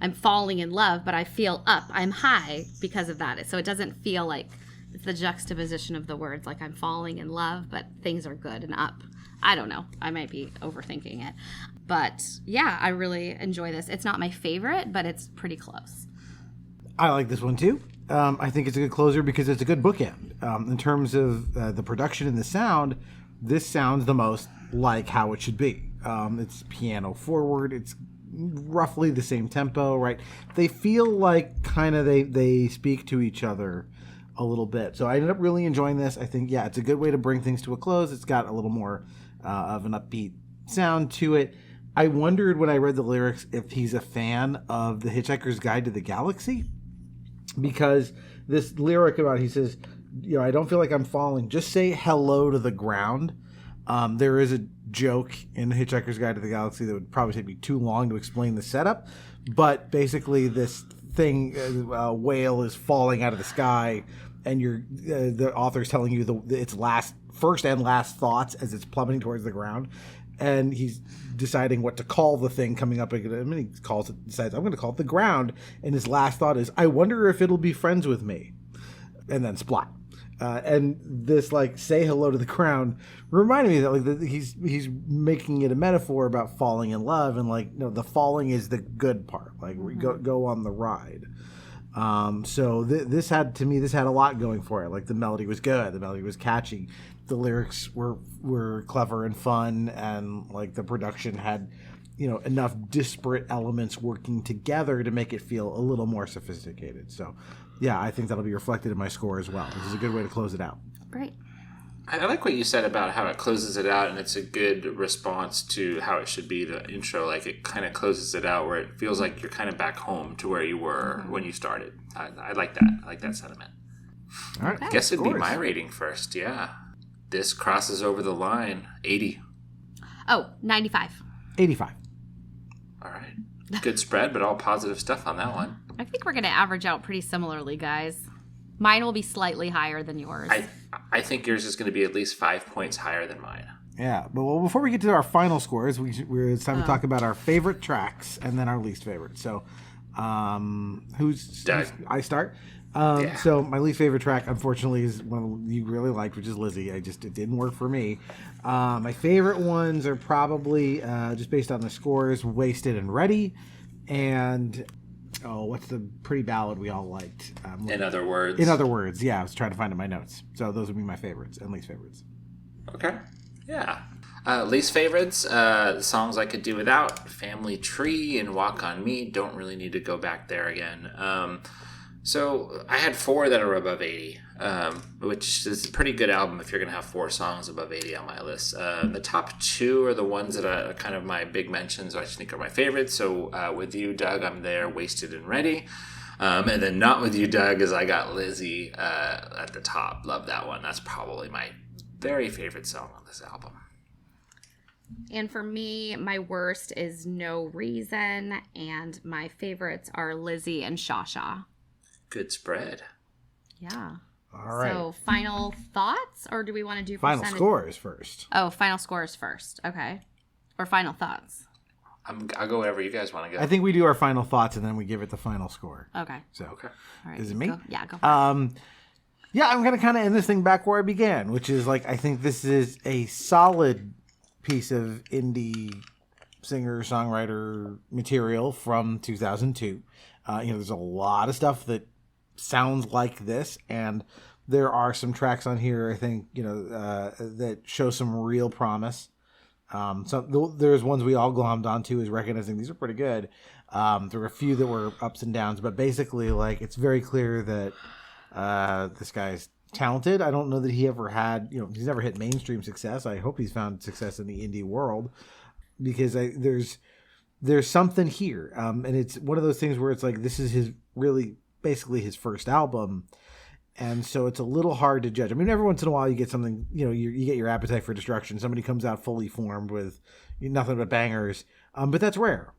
I'm falling in love, but I feel up. I'm high because of that. So it doesn't feel like it's the juxtaposition of the words, like I'm falling in love, but things are good and up. I don't know. I might be overthinking it. But yeah, I really enjoy this. It's not my favorite, but it's pretty close. I like this one too. I think it's a good closer because it's a good bookend. In terms of the production and the sound, this sounds the most like how it should be. It's piano forward. It's roughly the same tempo, right? They feel like kind of they speak to each other a little bit. So I ended up really enjoying this. I think, yeah, it's a good way to bring things to a close. It's got a little more of an upbeat sound to it. I wondered when I read the lyrics if he's a fan of The Hitchhiker's Guide to the Galaxy. Because this lyric about, he says, I don't feel like I'm falling. Just say hello to the ground. There is a joke in The Hitchhiker's Guide to the Galaxy that would probably take me too long to explain the setup. But basically this thing, a whale is falling out of the sky and the author's telling you its first and last thoughts as it's plummeting towards the ground, and he's deciding what to call the thing coming up. And he decides, I'm going to call it the ground, and his last thought is, I wonder if it'll be friends with me, and then splat. And this say hello to the ground reminded me that he's making it a metaphor about falling in love, and the falling is the good part, we go on the ride. So this had a lot going for it. The melody was good, the melody was catchy, the lyrics were clever and fun, and the production had enough disparate elements working together to make it feel a little more sophisticated. So yeah, I think that'll be reflected in my score as well. This is a good way to close it out. Great. I like what you said about how it closes it out, and it's a good response to how it should be, the intro. It kind of closes it out where it feels like you're kind of back home to where you were when you started. I like that. I like that sentiment. All right. I guess it'd be my rating first, yeah. This crosses over the line. 80. Oh, 95. 85. All right. Good spread, but all positive stuff on that one. I think we're going to average out pretty similarly, guys. Mine will be slightly higher than yours. I think yours is going to be at least 5 points higher than mine. Yeah, but before we get to our final scores, it's time to talk about our favorite tracks and then our least favorite. So, I start? Yeah. So my least favorite track, unfortunately, is one you really liked, which is Lizzie. It didn't work for me. My favorite ones are probably, just based on the scores, Wasted and Ready, and... what's the pretty ballad we all liked? In Other Words. In Other Words, yeah. I was trying to find it in my notes. So those would be my favorites and least favorites. Okay. Yeah. Least favorites, the songs I could do without, Family Tree and Walk on Me. Don't really need to go back there again. So I had 4 that are above 80, which is a pretty good album if you're going to have 4 songs above 80 on my list. The top 2 are the ones that are kind of my big mentions, I think are my favorites. So with you, Doug, I'm there, Wasted and Ready. And then not with you, Doug, is I got Lizzie at the top. Love that one. That's probably my very favorite song on this album. And for me, my worst is No Reason, and my favorites are Lizzie and Sha Sha. Good spread. Yeah. All right. So final thoughts, or do we want to do final scores first? Oh, final scores first. Okay. Or final thoughts. I'll go wherever you guys want to go. I think we do our final thoughts and then we give it the final score. Okay. So, okay. All right. Is it me? Go for it. Yeah, I'm going to kind of end this thing back where I began, which is I think this is a solid piece of indie singer-songwriter material from 2002. There's a lot of stuff that sounds like this, and there are some tracks on here I think that show some real promise. So there's ones we all glommed onto as recognizing these are pretty good. There were a few that were ups and downs, but basically it's very clear that this guy's talented. I don't know that he ever had he's never hit mainstream success. I hope he's found success in the indie world, because there's something here, and it's one of those things where it's this is basically his first album, and so it's a little hard to judge. I mean, every once in a while you get something, you get your Appetite for Destruction. Somebody comes out fully formed with nothing but bangers, but that's rare.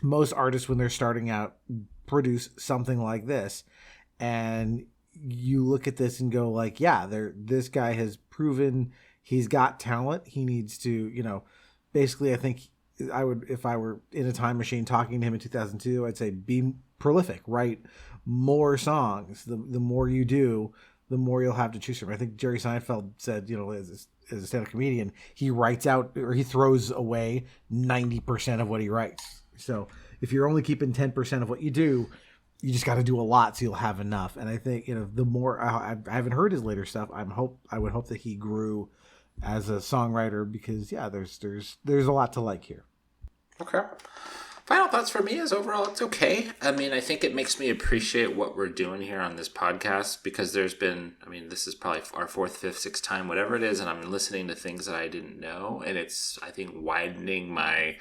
Most artists, when they're starting out, produce something like this, and you look at this and go this guy has proven he's got talent. He needs to, basically, I think I would, if I were in a time machine talking to him in 2002, I'd say be prolific, write more songs. The more you do, the more you'll have to choose from. I think Jerry Seinfeld said, as a stand-up comedian, he writes out or he throws away 90% of what he writes. So if you're only keeping 10% of what you do, you just got to do a lot so you'll have enough. And I think, the more I haven't heard his later stuff, I would hope that he grew as a songwriter, because there's a lot to like here. Okay. Final thoughts for me is overall it's okay. I mean, I think it makes me appreciate what we're doing here on this podcast, because there's been, this is probably our 4th, 5th, 6th time, whatever it is, and I'm listening to things that I didn't know, and it's, I think, widening my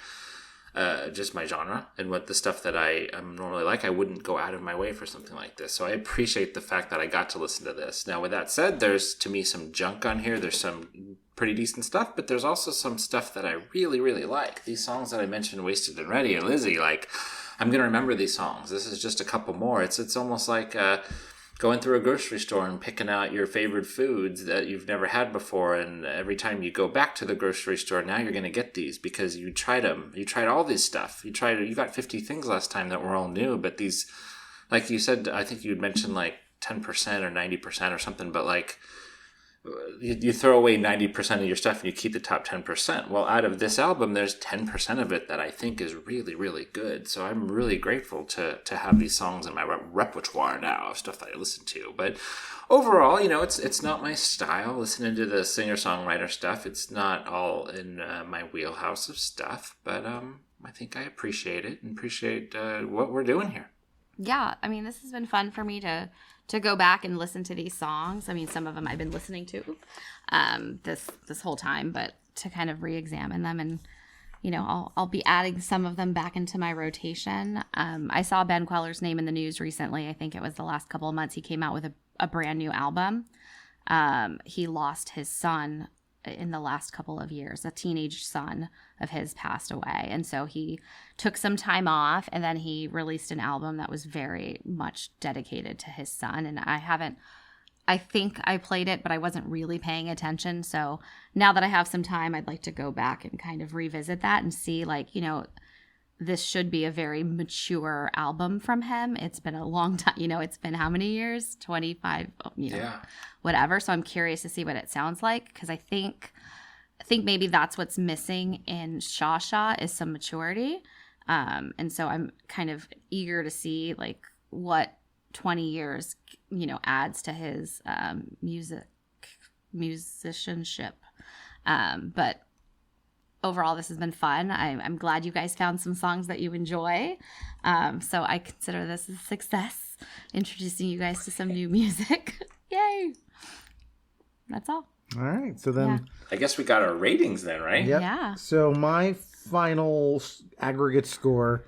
just my genre and what the stuff that I normally like. I wouldn't go out of my way for something like this. So I appreciate the fact that I got to listen to this. Now, with that said, there's, to me, some junk on here. There's some pretty decent stuff, but there's also some stuff that I really, really like. These songs that I mentioned, Wasted and Ready and Lizzie, I'm going to remember these songs. This is just a couple more. It's almost like going through a grocery store and picking out your favorite foods that you've never had before. And every time you go back to the grocery store, now you're going to get these because you tried them. You tried all this stuff. You got 50 things last time that were all new. But these, like you said, I think you'd mentioned like 10% or 90% or something. But like you throw away 90% of your stuff and you keep the top 10%. Well, out of this album, there's 10% of it that I think is really, really good. So I'm really grateful to have these songs in my repertoire now of stuff that I listen to. But overall, it's not my style. Listening to the singer-songwriter stuff, it's not all in my wheelhouse of stuff. But I think I appreciate it and appreciate what we're doing here. Yeah, I mean, this has been fun for me to go back and listen to these songs. I mean, some of them I've been listening to this whole time, but to kind of re-examine them, and I'll be adding some of them back into my rotation. I saw Ben Kweller's name in the news recently. I think it was the last couple of months. He came out with a brand new album. He lost his son in the last couple of years. A teenage son of his passed away, and so he took some time off, and then he released an album that was very much dedicated to his son. And I think I played it, but I wasn't really paying attention. So now that I have some time, I'd like to go back and kind of revisit that and see, this should be a very mature album from him. It's been a long time, it's been how many years? 25, whatever. So I'm curious to see what it sounds like, because I think maybe that's what's missing in Sha Sha is some maturity. And so I'm kind of eager to see what 20 years, adds to his musicianship. But overall, this has been fun. I'm glad you guys found some songs that you enjoy. So I consider this a success, introducing you guys to some new music. Yay! That's all. All right. So then... I guess we got our ratings then, right? Yep. Yeah. So my final aggregate score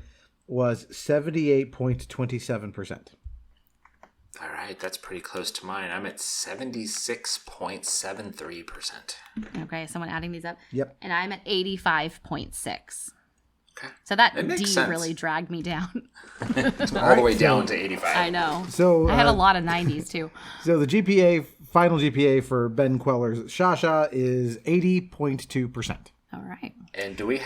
was 78.27%. All right. That's pretty close to mine. I'm at 76.73%. Okay. Someone adding these up? Yep. And I'm at 85.6. Okay. So that makes D sense. really dragged me down. All the way down to 85. I know. So I had a lot of 90s too. So the final GPA for Ben Kweller's Sha Sha is 80.2%. All right. And do we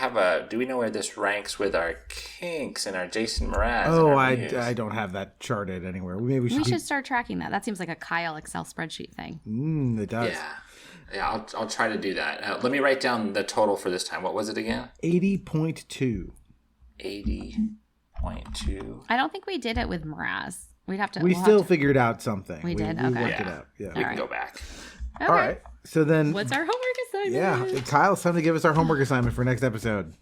know where this ranks with our Kinks and our Jason Mraz? Oh, and our I Muse? don't have that charted anywhere. Maybe we We should. should start tracking that. That seems like a Kyle Excel spreadsheet thing. It does. Yeah, I'll try to do that. Let me write down the total for this time. What was it again? 80.2. 80.2. I don't think we did it with Mraz. We'd have to. We we'll still have to, figured out something. We did? We Okay. worked it out. Yeah. We can go back. Okay. All right. So then, What's our homework assignment? yeah, Kyle, it's time to give us our homework assignment for next episode.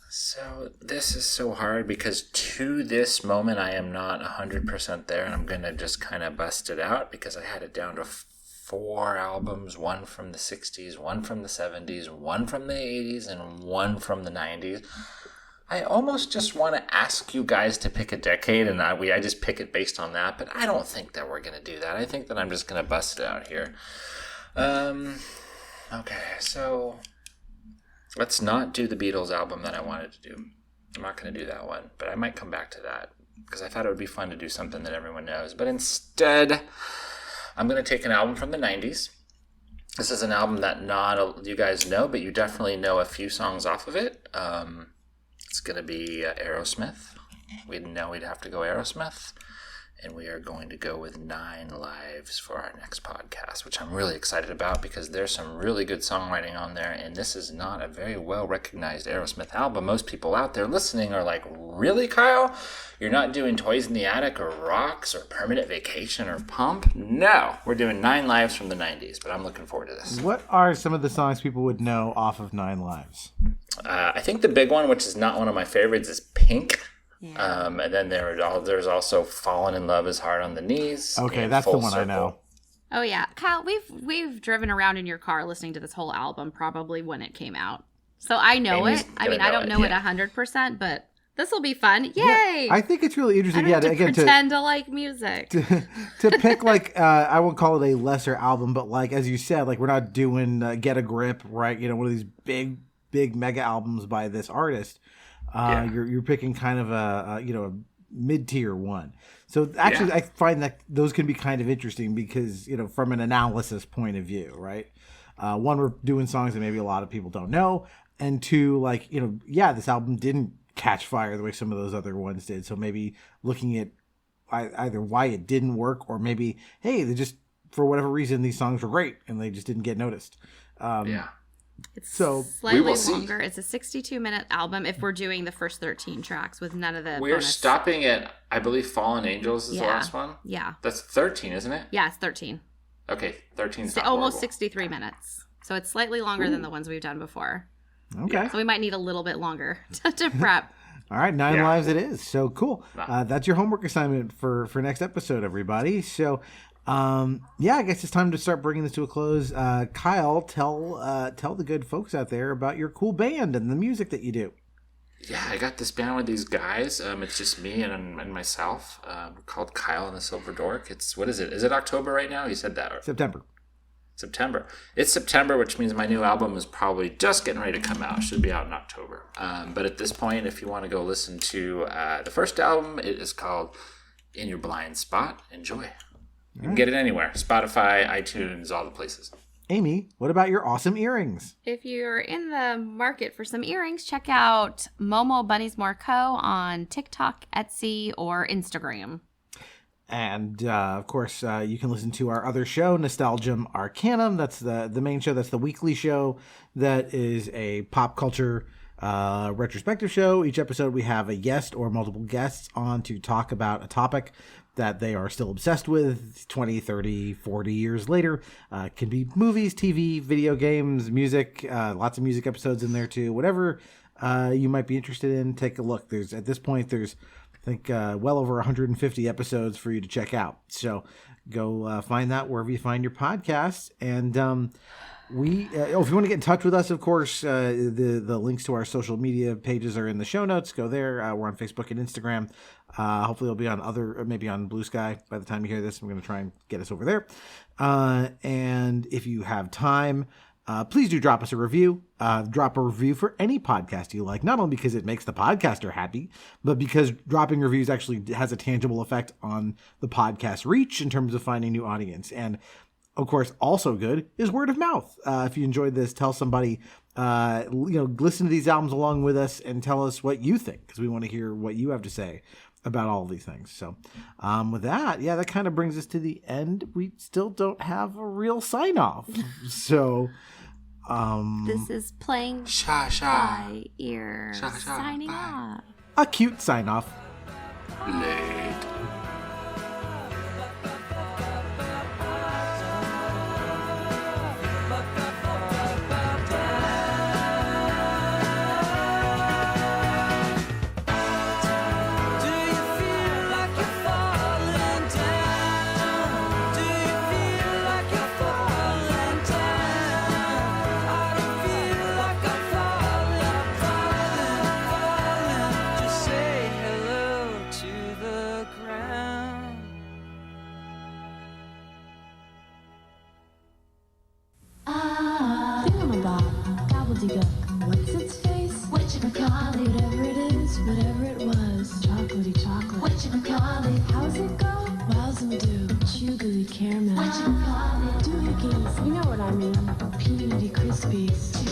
So this is so hard because to this moment I am not 100% there, and I'm going to just kind of bust it out because I had it down to 4 albums, one from the 60s, one from the 70s, one from the 80s, and one from the 90s. I almost just want to ask you guys to pick a decade, and I just pick it based on that, but I don't think that we're going to do that. I think that I'm just going to bust it out here. Okay, so let's not do the Beatles album that I wanted to do. I'm not going to do that one, but I might come back to that because I thought it would be fun to do something that everyone knows. But instead, I'm going to take an album from the 90s. This is an album that not you guys know, but you definitely know a few songs off of it. It's going to be Aerosmith. We didn't know we'd have to go Aerosmith. And we are going to go with 9 Lives for our next podcast, which I'm really excited about because there's some really good songwriting on there. And this is not a very well-recognized Aerosmith album. Most people out there listening are like, really, Kyle? You're not doing Toys in the Attic or Rocks or Permanent Vacation or Pump? No, we're doing 9 Lives from the 90s, but I'm looking forward to this. What are some of the songs people would know off of 9 Lives? I think the big one, which is not one of my favorites, is Pink. Yeah. And then there's also Fallen in Love is Hard on the Knees. Okay, that's the Full one Circle. I know. Oh yeah, Kyle, we've driven around in your car listening to this whole album probably when it came out, so I know Amy's it. I gonna mean, I don't know it yeah. 100%, but this will be fun. Yay! Yeah, I think it's really I interesting. don't have to again, pretend to like music. to pick I won't call it a lesser album, but as you said, we're not doing Get a Grip, right? One of these big mega albums by this artist. You're picking kind of a mid-tier one. So actually, I find that those can be kind of interesting because, from an analysis point of view, right? One, we're doing songs that maybe a lot of people don't know. And two, this album didn't catch fire the way some of those other ones did. So maybe looking at either why it didn't work or maybe, hey, they just, for whatever reason, these songs were great and they just didn't get noticed. It's so slightly longer. It's a 62-minute album if we're doing the first 13 tracks with none of the We're bonus. stopping at, I believe, Fallen Angels is the last one? Yeah. That's 13, isn't it? Yeah, it's 13. Okay, 13 is almost 63 minutes. So it's slightly longer than the ones we've done before. Okay. So we might need a little bit longer to prep. All right, 9 lives it is. So cool. That's your homework assignment for next episode, everybody. So, I guess it's time to start bringing this to a close. Kyle, tell the good folks out there about your cool band and the music that you do. Yeah, I got this band with these guys. It's just me and myself. Called Kyle and the Silver Dork. What is it? Is it October right now? You said that. September. It's September, which means my new album is probably just getting ready to come out. It should be out in October. But at this point, if you want to go listen to the first album, it is called In Your Blind Spot. Enjoy. You can get it anywhere. Spotify, iTunes, all the places. Amy, what about your awesome earrings? If you're in the market for some earrings, check out Momo Bunnies More Co. on TikTok, Etsy, or Instagram. And, of course, you can listen to our other show, Nostalgium Arcanum. That's the main show. That's the weekly show that is a pop culture retrospective show. Each episode we have a guest or multiple guests on to talk about a topic that they are still obsessed with 20, 30, 40 years later. It can be movies, TV, video games, music, lots of music episodes in there too. Whatever you might be interested in, take a look. At this point, there's I think well over 150 episodes for you to check out. So go find that wherever you find your podcasts. And if you want to get in touch with us, of course, the links to our social media pages are in the show notes. Go there. We're on Facebook and Instagram. Hopefully it'll be on maybe on Blue Sky by the time you hear this. I'm going to try and get us over there. And if you have time, please do drop us a review. Drop a review for any podcast you like, not only because it makes the podcaster happy, but because dropping reviews actually has a tangible effect on the podcast reach in terms of finding new audience. And of course, also good is word of mouth. If you enjoyed this, tell somebody, listen to these albums along with us and tell us what you think, because we want to hear what you have to say about all of these things. So with that, that kind of brings us to the end. We still don't have a real sign off. So this is playing Sha Sha by ear. Sha Sha, Signing bye. off. a cute sign off. Late. What's its face? Whatchamacallit? Whatever it is, whatever it was. Chocolatey chocolate. Whatchamacallit? How's it go? Wows and do. Chewy caramel. Whatchamacallit? Doohickeys. You know what I mean. Peanutty crispies.